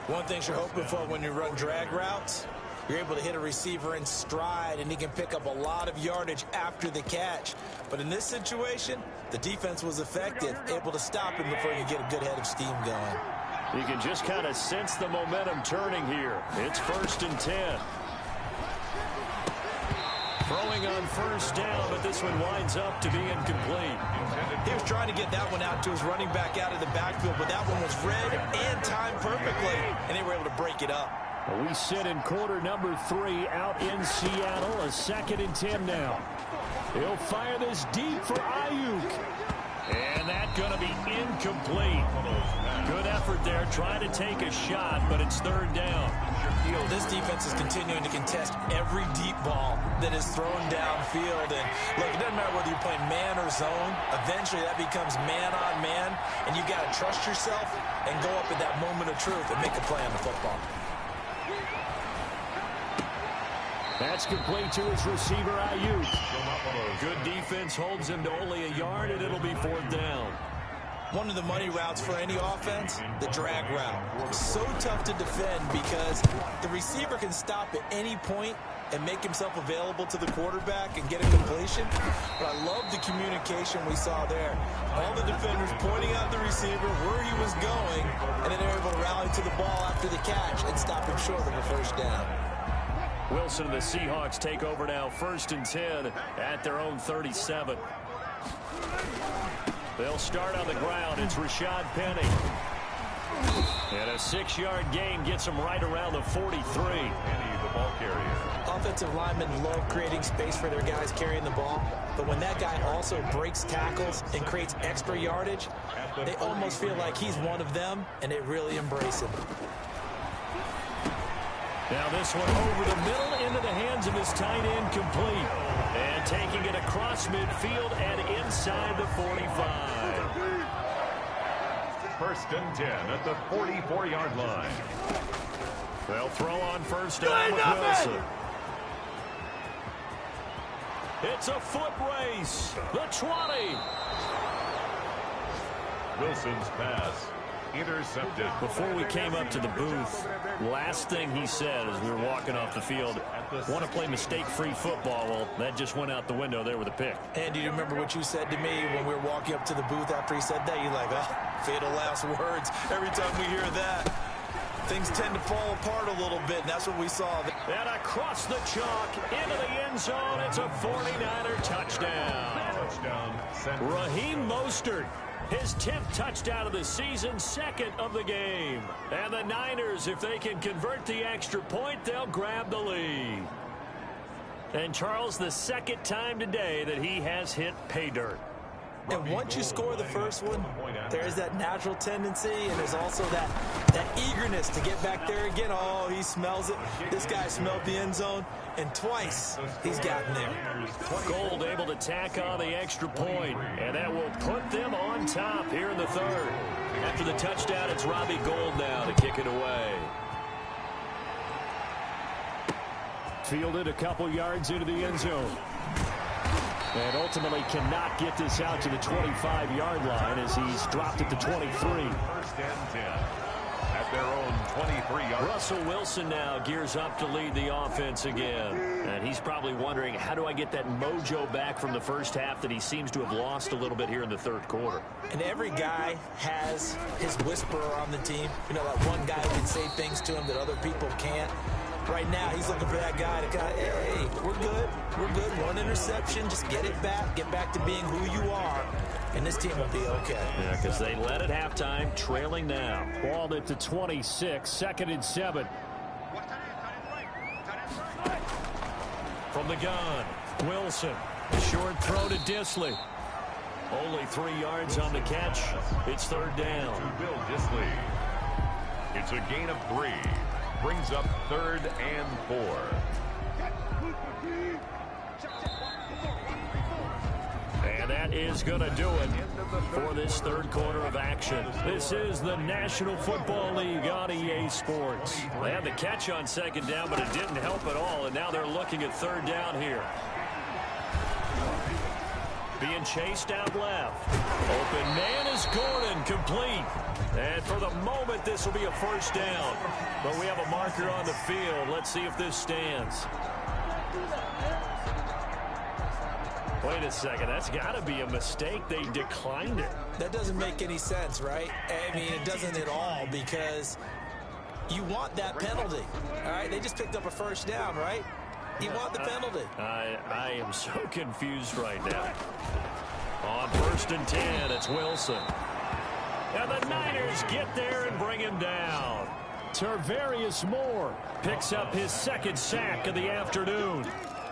One thing you're hoping for when you run drag routes, you're able to hit a receiver in stride, and he can pick up a lot of yardage after the catch. But in this situation, the defense was effective, able to stop him before you get a good head of steam going. You can just kind of sense the momentum turning here. It's 1st and 10. Throwing on first down, but this one winds up to be incomplete. He was trying to get that one out to his running back out of the backfield, but that one was read and timed perfectly, and they were able to break it up. We sit in quarter number 3 out in Seattle. A 2nd and 10 now. He'll fire this deep for Ayuk. And that's going to be incomplete. Good effort there, trying to take a shot, but it's 3rd down. You know, this defense is continuing to contest every deep ball that is thrown downfield. And look, it doesn't matter whether you're playing man or zone. Eventually that becomes man on man, and you've got to trust yourself and go up at that moment of truth and make a play on the football. That's complete to his receiver, Ayuk. Good defense holds him to only a yard, and it'll be 4th down. One of the money routes for any offense, the drag route. So tough to defend because the receiver can stop at any point and make himself available to the quarterback and get a completion. But I love the communication we saw there. All the defenders pointing out the receiver, where he was going, and then they're able to rally to the ball after the catch and stop him short of a first down. Wilson and the Seahawks take over now, 1st and 10 at their own 37. They'll start on the ground. It's Rashad Penny. And a 6-yard gain gets him right around the 43. Penny, the ball carrier. Offensive linemen love creating space for their guys carrying the ball, but when that guy also breaks tackles and creates extra yardage, they almost feel like he's one of them, and they really embrace him. Now this one over the middle into the hands of his tight end, complete. And taking it across midfield and inside the 45. 1st and 10 at the 44-yard line. They'll throw on first down with Wilson. It's a foot race. The 20. Wilson's pass intercepted. Before we came up to the booth, last thing he said as we were walking off the field, want to play mistake-free football. Well, that just went out the window there with a pick. And do you remember what you said to me when we were walking up to the booth after he said that? You're like, oh, fatal last words. Every time we hear that, things tend to fall apart a little bit, and that's what we saw. And across the chalk, into the end zone, it's a 49er touchdown. Raheem Mostert His 10th touchdown of the season, second of the game. And the Niners, if they can convert the extra point, they'll grab the lead. And Charles, the second time today that he has hit pay dirt. And once you score the first one, there is that natural tendency, and there's also that eagerness to get back there again. Oh, he smells it. This guy smelled the end zone, and twice he's gotten there. Gold able to tack on the extra point, and that will put them on top here in the third. After the touchdown, it's Robbie Gould now to kick it away. Fielded a couple yards into the end zone. And ultimately cannot get this out to the 25-yard line as he's dropped it to 23. First and 10 at their own 23-yard. Russell Wilson now gears up to lead the offense again. And he's probably wondering, how do I get that mojo back from the first half that he seems to have lost a little bit here in the third quarter? And every guy has his whisperer on the team. You know, that one guy who can say things to him that other people can't. Right now, he's looking for that guy to kind of, hey, we're good. We're good. One interception. Just get it back. Get back to being who you are. And this team will be okay. Yeah, because they led at halftime, trailing now. Balled it to 26, second and 7. From the gun, Wilson. Short throw to Disley. Only 3 yards on the catch. It's third down. To Bill Disley. It's a gain of 3. Brings up third and 4. And that is going to do it for this third quarter of action. This is the National Football League on EA Sports. They had the catch on second down, but it didn't help at all, and now they're looking at third down here. Being chased out left. Open man is Gordon, complete. And for the moment, this will be a first down. But we have a marker on the field. Let's see if this stands. Wait a second. That's got to be a mistake. They declined it. That doesn't make any sense, right? I mean, it doesn't at all, because you want that penalty. All right, they just picked up a first down, right? You want the penalty. I am so confused right now. On first and 10, it's Wilson. And the Niners get there and bring him down. Tarvarius Moore picks up his second sack of the afternoon.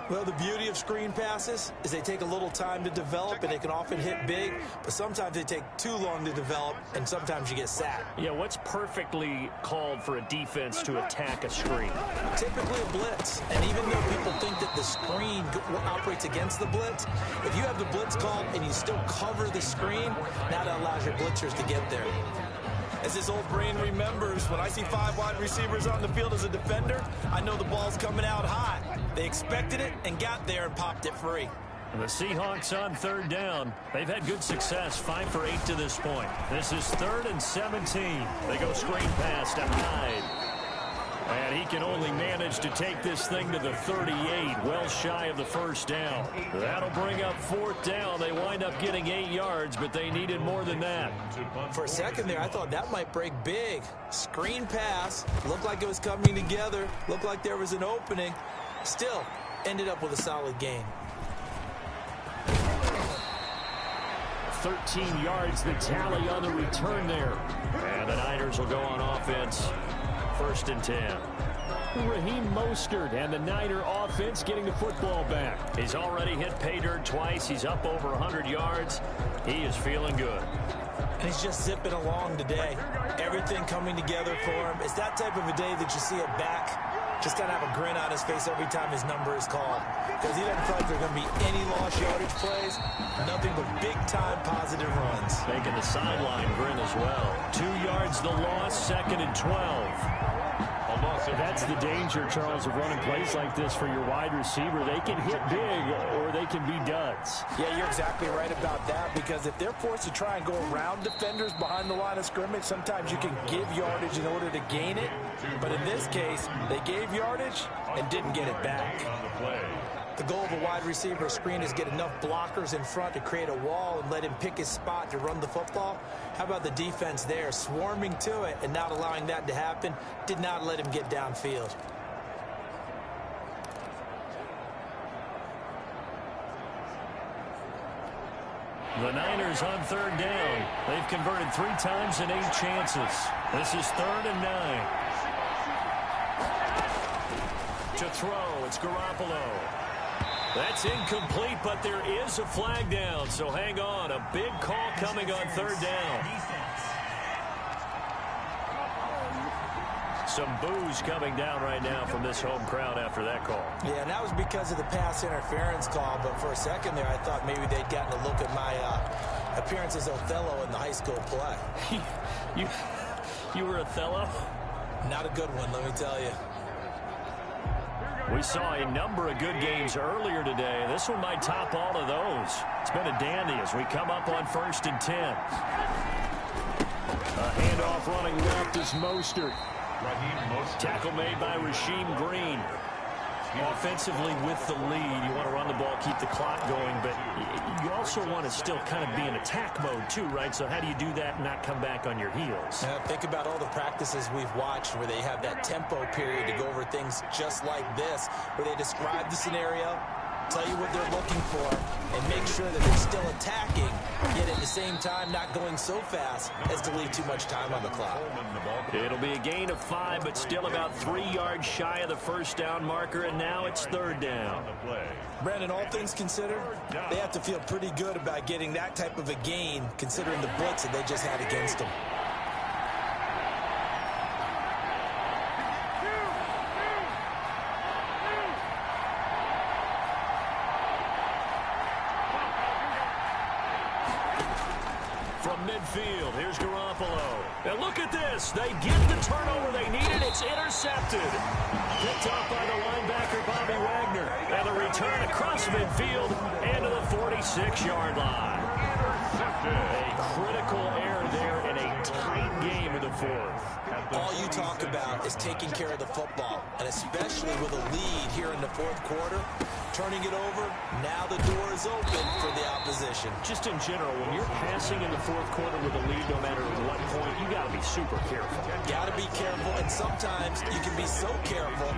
Well, the beauty of screen passes is they take a little time to develop, and they can often hit big, but sometimes they take too long to develop, and sometimes you get sacked. Yeah, what's perfectly called for a defense to attack a screen? Typically a blitz, and even though people think that the screen operates against the blitz, if you have the blitz called and you still cover the screen, now that allows your blitzers to get there. As this old brain remembers, when I see 5 wide receivers on the field as a defender, I know the ball's coming out hot. They expected it and got there and popped it free. And the Seahawks on third down. They've had good success, 5 for 8 to this point. This is 3rd and 17. They go screen pass to Hyde. And he can only manage to take this thing to the 38, well shy of the first down. That'll bring up 4th down. They wind up getting 8 yards, but they needed more than that. For a second there, I thought that might break big. Screen pass. Looked like it was coming together. Looked like there was an opening. Still, ended up with a solid gain. 13 yards, the tally on the return there. And the Niners will go on offense. 1st and 10. Raheem Mostert and the Niner offense getting the football back. He's already hit pay dirt twice. He's up over 100 yards. He is feeling good. And he's just zipping along today. Everything coming together for him. It's that type of a day that you see it back. Just kind of have a grin on his face every time his number is called. Because he doesn't feel like there's going to be any lost yardage plays. Nothing but big-time positive runs. Making the sideline grin as well. 2 yards the loss, 2nd and 12. That's the danger, Charles, of running plays like this for your wide receiver. They can hit big or they can be duds. Yeah, you're exactly right about that, because if they're forced to try and go around defenders behind the line of scrimmage, sometimes you can give yardage in order to gain it. But in this case, they gave yardage and didn't get it back. The goal of a wide receiver screen is get enough blockers in front to create a wall and let him pick his spot to run the football. How about the defense there, swarming to it and not allowing that to happen? Did not let him get downfield. The Niners on third down. They've converted 3 times in 8 chances. This is 3rd and 9. To throw, it's Garoppolo. That's incomplete, but there is a flag down, so hang on. A big call coming on 3rd down. Some boos coming down right now from this home crowd after that call. Yeah, and that was because of the pass interference call, but for a second there I thought maybe they'd gotten a look at my appearance as Othello in the high school play. You were Othello? Not a good one, let me tell you. We saw a number of good games earlier today. This one might top all of those. It's been a dandy as we come up on 1st and 10. A handoff running left is Mostert. Tackle made by Rasheem Green. Offensively with the lead, you want to run the ball, keep the clock going, but you also want to still kind of be in attack mode too, right? So how do you do that and not come back on your heels? Think about all the practices we've watched where they have that tempo period to go over things just like this, where they describe the scenario, tell you what they're looking for, and make sure that they're still attacking, yet at the same time not going so fast as to leave too much time on the clock. It'll be a gain of 5, but still about 3 yards shy of the 1st down marker, and now it's 3rd down. Brandon, all things considered, they have to feel pretty good about getting that type of a gain, considering the blitz that they just had against them. Midfield. Here's Garoppolo. And look at this. They get the turnover they needed. It's intercepted. Picked off by the linebacker, Bobby Wagner. And the return across midfield and to the 46-yard line. A critical error there in a tight game in the 4th. All you talk about is taking care of the football, and especially with a lead here in the 4th quarter. Turning it over, now the door is open for the opposition. Just in general, when you're passing in the 4th quarter with a lead, no matter what point, you got to be super careful. Got to be careful, and sometimes you can be so careful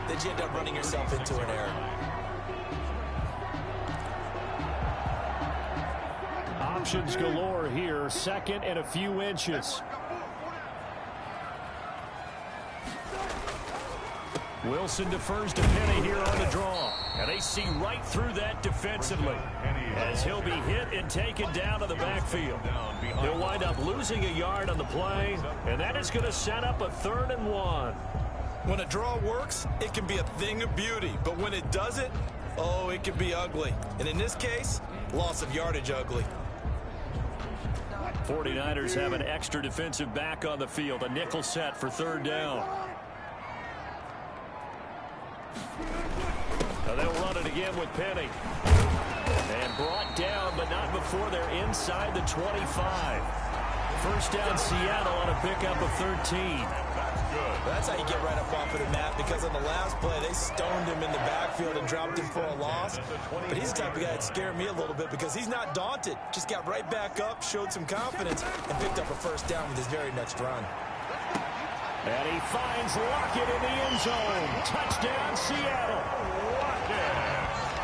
that you end up running yourself into an error. Options galore here, 2nd and a few inches. Wilson defers to Penny here on the draw. And they see right through that defensively as he'll be hit and taken down to the backfield. He'll wind up losing a yard on the play, and that is going to set up a 3rd and 1. When a draw works, it can be a thing of beauty. But when it doesn't, oh, it can be ugly. And in this case, loss of yardage ugly. 49ers have an extra defensive back on the field. A nickel set for 3rd down. Now they'll run it again with Penny. And brought down, but not before they're inside the 25. 1st down Seattle on a pickup of 13. That's how you get right up off of the mat, because on the last play, they stoned him in the backfield and dropped him for a loss. But he's the type of guy that scared me a little bit because he's not daunted. Just got right back up, showed some confidence, and picked up a 1st down with his very next run. And he finds Lockett in the end zone. Touchdown, Seattle.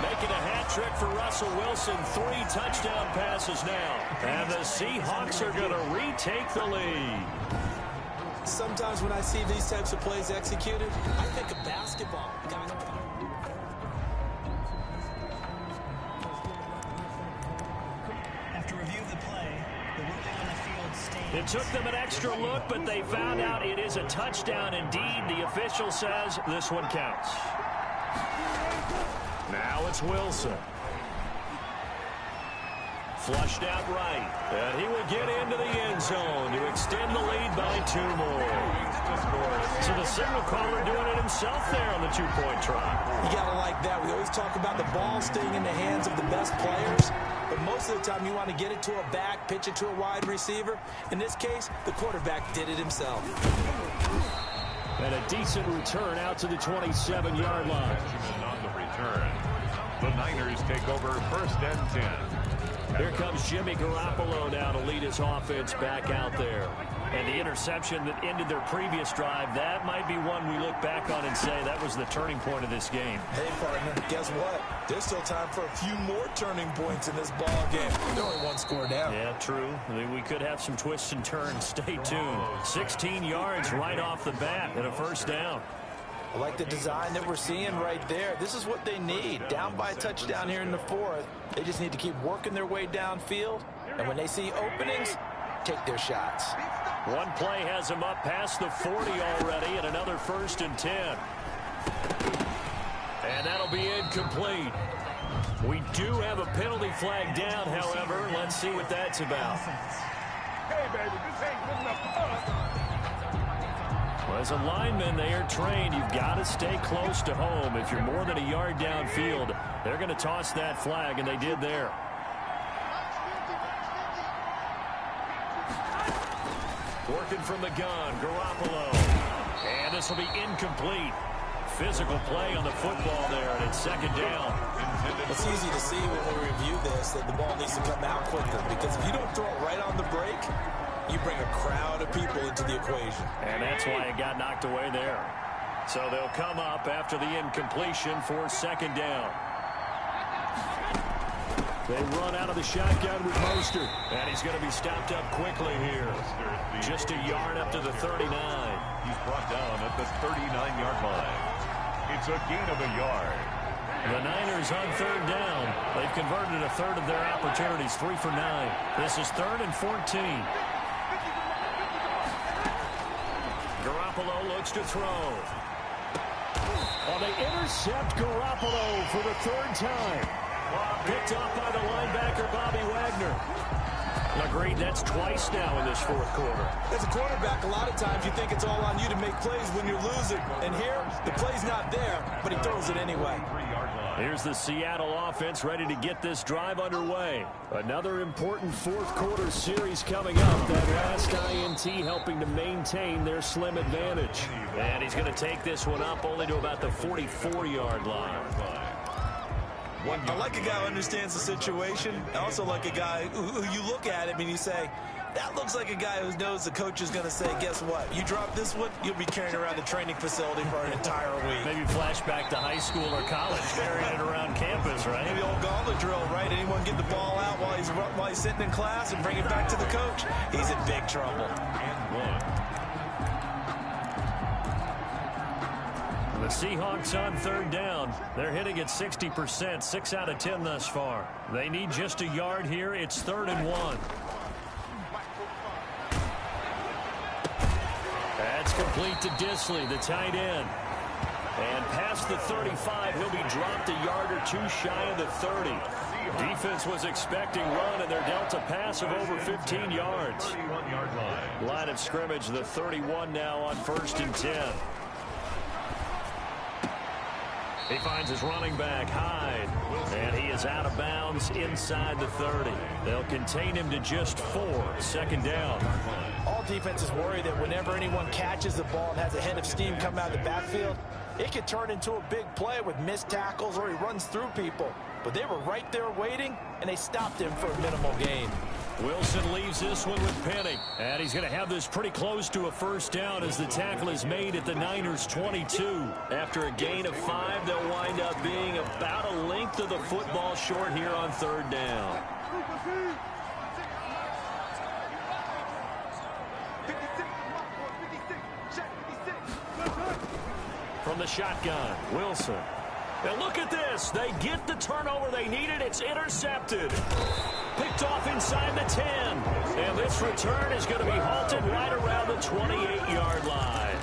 Making a hat trick for Russell Wilson. 3 touchdown passes now. And the Seahawks are going to retake the lead. Sometimes when I see these types of plays executed, I think of basketball. After review of the play, the ruling on the field stands. It took them an extra look, but they found out it is a touchdown indeed. The official says this one counts. Now it's Wilson. Flushed out right. And he will get into the end zone to extend the lead by 2 more. So the signal caller doing it himself there on the 2-point try. You got to like that. We always talk about the ball staying in the hands of the best players. But most of the time you want to get it to a back, pitch it to a wide receiver. In this case, the quarterback did it himself. And a decent return out to the 27-yard line. On the return, the Niners take over 1st and 10. Here comes Jimmy Garoppolo now to lead his offense back out there. And the interception that ended their previous drive, that might be one we look back on and say that was the turning point of this game. Hey, partner, guess what? There's still time for a few more turning points in this ball game. They're only one score down. Yeah, true. I mean, we could have some twists and turns. Stay tuned. 16 yards right off the bat and a first down. I like the design that we're seeing right there. This is what they need. Down by a touchdown here in the fourth. They just need to keep working their way downfield. And when they see openings, take their shots. One play has him up past the 40 already, and another 1st and 10. And that'll be incomplete. We do have a penalty flag down, however. Let's see what that's about. Hey, baby, this ain't good enough for us. Well, as a lineman, they are trained. You've got to stay close to home. If you're more than a yard downfield, they're going to toss that flag, and they did there. Working from the gun, Garoppolo. And this will be incomplete. Physical play on the football there, and it's 2nd down. It's easy to see when we review this that the ball needs to come out quicker, because if you don't throw it right on the break, you bring a crowd of people into the equation. And that's why it got knocked away there. So they'll come up after the incompletion for 2nd down. They run out of the shotgun with Mostert. And he's going to be stopped up quickly here. Just a yard up to the 39. He's brought down at the 39-yard line. It's a gain of a yard. The Niners on 3rd down. They've converted a third of their opportunities, 3 for 9. This is 3rd and 14. Garoppolo looks to throw. Well, they intercept Garoppolo for the 3rd time. Picked off by the linebacker, Bobby Wagner. Agreed, that's twice now in this 4th quarter. As a quarterback, a lot of times you think it's all on you to make plays when you're losing. And here, the play's not there, but he throws it anyway. Here's the Seattle offense ready to get this drive underway. Another important 4th quarter series coming up. That last INT helping to maintain their slim advantage. And he's going to take this one up only to about the 44-yard line. I like a guy who understands the situation. I also like a guy who you look at him and you say, that looks like a guy who knows the coach is going to say, guess what? You drop this one, you'll be carrying around the training facility for an entire week. Maybe flashback to high school or college, carrying it around campus, right? Maybe the old gauntlet drill, right? Anyone get the ball out while he's sitting in class and bring it back to the coach? He's in big trouble. And 1. The Seahawks on 3rd down. They're hitting at 60%, 6 out of 10 thus far. They need just a yard here. It's 3rd and 1. That's complete to Disley, the tight end. And past the 35, he'll be dropped a yard or 2 shy of the 30. Defense was expecting run, and they're dealt a pass of over 15 yards. 31-yard line. Line of scrimmage, the 31 now on 1st and 10. He finds his running back, Hyde, and he is out of bounds inside the 30. They'll contain him to just 4, 2nd down. All defenses worry that whenever anyone catches the ball and has a head of steam come out of the backfield, it could turn into a big play with missed tackles or he runs through people. But they were right there waiting, and they stopped him for a minimal gain. Wilson leaves this one with Penny. And he's going to have this pretty close to a 1st down as the tackle is made at the Niners' 22. After a gain of 5, they'll wind up being about a length of the football short here on 3rd down. From the shotgun, Wilson. And look at this. They get the turnover they needed. It's intercepted. Picked off inside the 10. And this return is going to be halted right around the 28-yard line.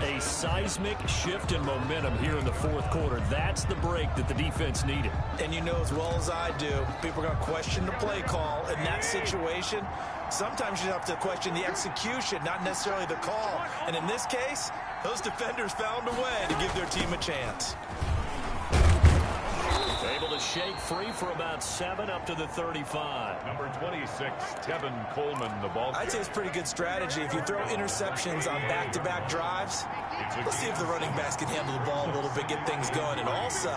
A seismic shift in momentum here in the 4th quarter. That's the break that the defense needed. And you know as well as I do, people are going to question the play call in that situation. Sometimes you have to question the execution, not necessarily the call. And in this case, those defenders found a way to give their team a chance. Able to shake free for about 7 up to the 35. Number 26, Tevin Coleman, the ball. I'd say it's pretty good strategy. If you throw interceptions on back-to-back drives, let's see if the running backs can handle the ball a little bit, get things going. And also,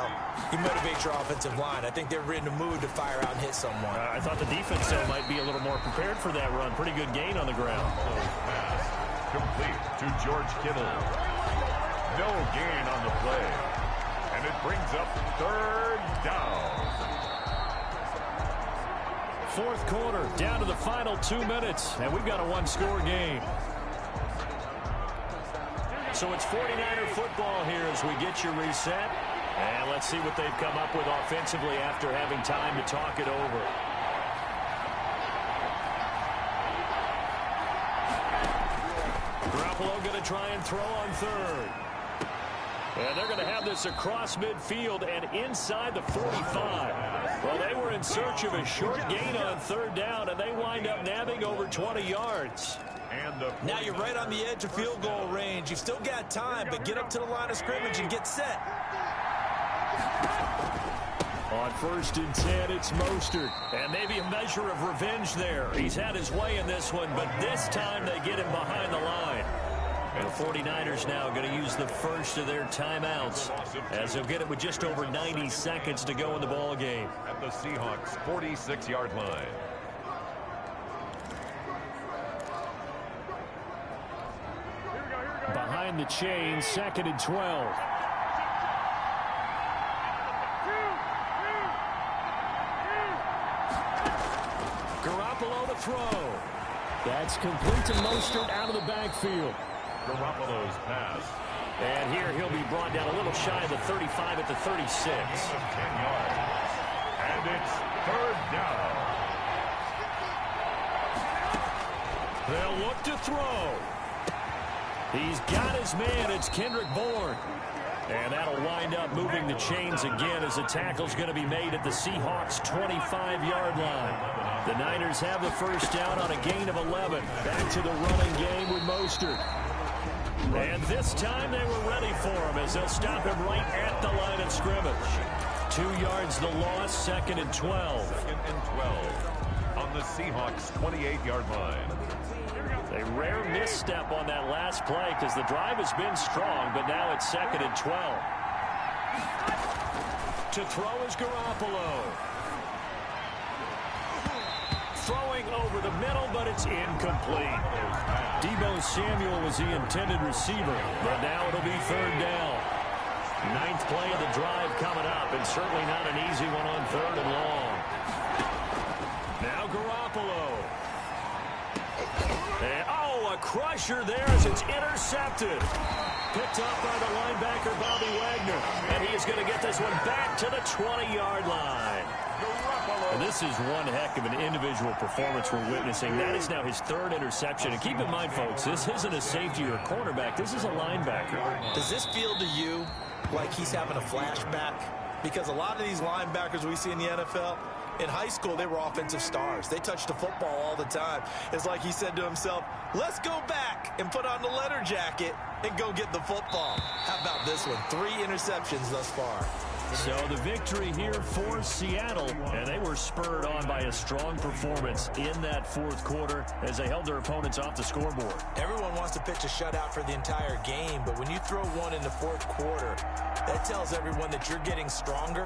you motivate your offensive line. I think they're in the mood to fire out and hit someone. I thought the defense, though, might be a little more prepared for that run. Pretty good gain on the ground. Pass complete to George Kittle. No gain on the play. And it brings up 3rd down. 4th quarter, down to the final 2 minutes, and we've got a 1-score game. So it's 49er football here as we get you reset. And let's see what they've come up with offensively after having time to talk it over. Garoppolo going to try and throw on 3rd. And they're going to have this across midfield and inside the 45. Well, they were in search of a short gain on 3rd down, and they wind up nabbing over 20 yards. And now you're right on the edge of field goal range. You've still got time, but get up to the line of scrimmage and get set. On 1st and 10, it's Mostert. And maybe a measure of revenge there. He's had his way in this one, but this time they get him behind the line. And the 49ers now going to use the first of their timeouts as they'll get it with just over 90 seconds to go in the ball game. At the Seahawks' 46-yard line. Behind the chain, 2nd and 12. Garoppolo to throw. That's complete to Mostert out of the backfield. Garoppolo's pass. And here he'll be brought down a little shy of the 35 at the 36. 10 yards. And it's 3rd down. They'll look to throw. He's got his man. It's Kendrick Bourne. And that'll wind up moving the chains again as the tackle's going to be made at the Seahawks' 25-yard line. The Niners have the first down on a gain of 11. Back to the running game with Mostert. And this time they were ready for him as they'll stop him right at the line of scrimmage. 2 yards the loss, 2nd and 12. 2nd and 12 on the Seahawks' 28-yard line. A rare misstep on that last play because the drive has been strong, but now it's 2nd and 12. To throw is Garoppolo. Throwing over the middle, but it's incomplete. Deebo Samuel was the intended receiver, but now it'll be 3rd down. 9th play of the drive coming up, and certainly not an easy one on 3rd and long. Now Garoppolo. And, a crusher there as it's intercepted. Picked up by the linebacker, Bobby Wagner. And he is going to get this one back to the 20-yard line. And this is one heck of an individual performance we're witnessing. That is now his 3rd interception. And keep in mind, folks, this isn't a safety or a cornerback. This is a linebacker. Does this feel to you like he's having a flashback? Because a lot of these linebackers we see in the NFL, in high school, they were offensive stars. They touched the football all the time. It's like he said to himself, let's go back and put on the leather jacket and go get the football. How about this one? 3 interceptions thus far. So the victory here for Seattle, and they were spurred on by a strong performance in that 4th quarter as they held their opponents off the scoreboard. Everyone wants to pitch a shutout for the entire game, but when you throw one in the 4th quarter, that tells everyone that you're getting stronger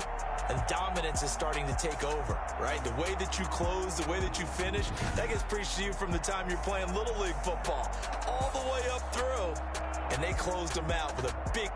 and dominance is starting to take over, right? The way that you close, the way that you finish, that gets preached to you from the time you're playing Little League football all the way up through. And they closed them out with a big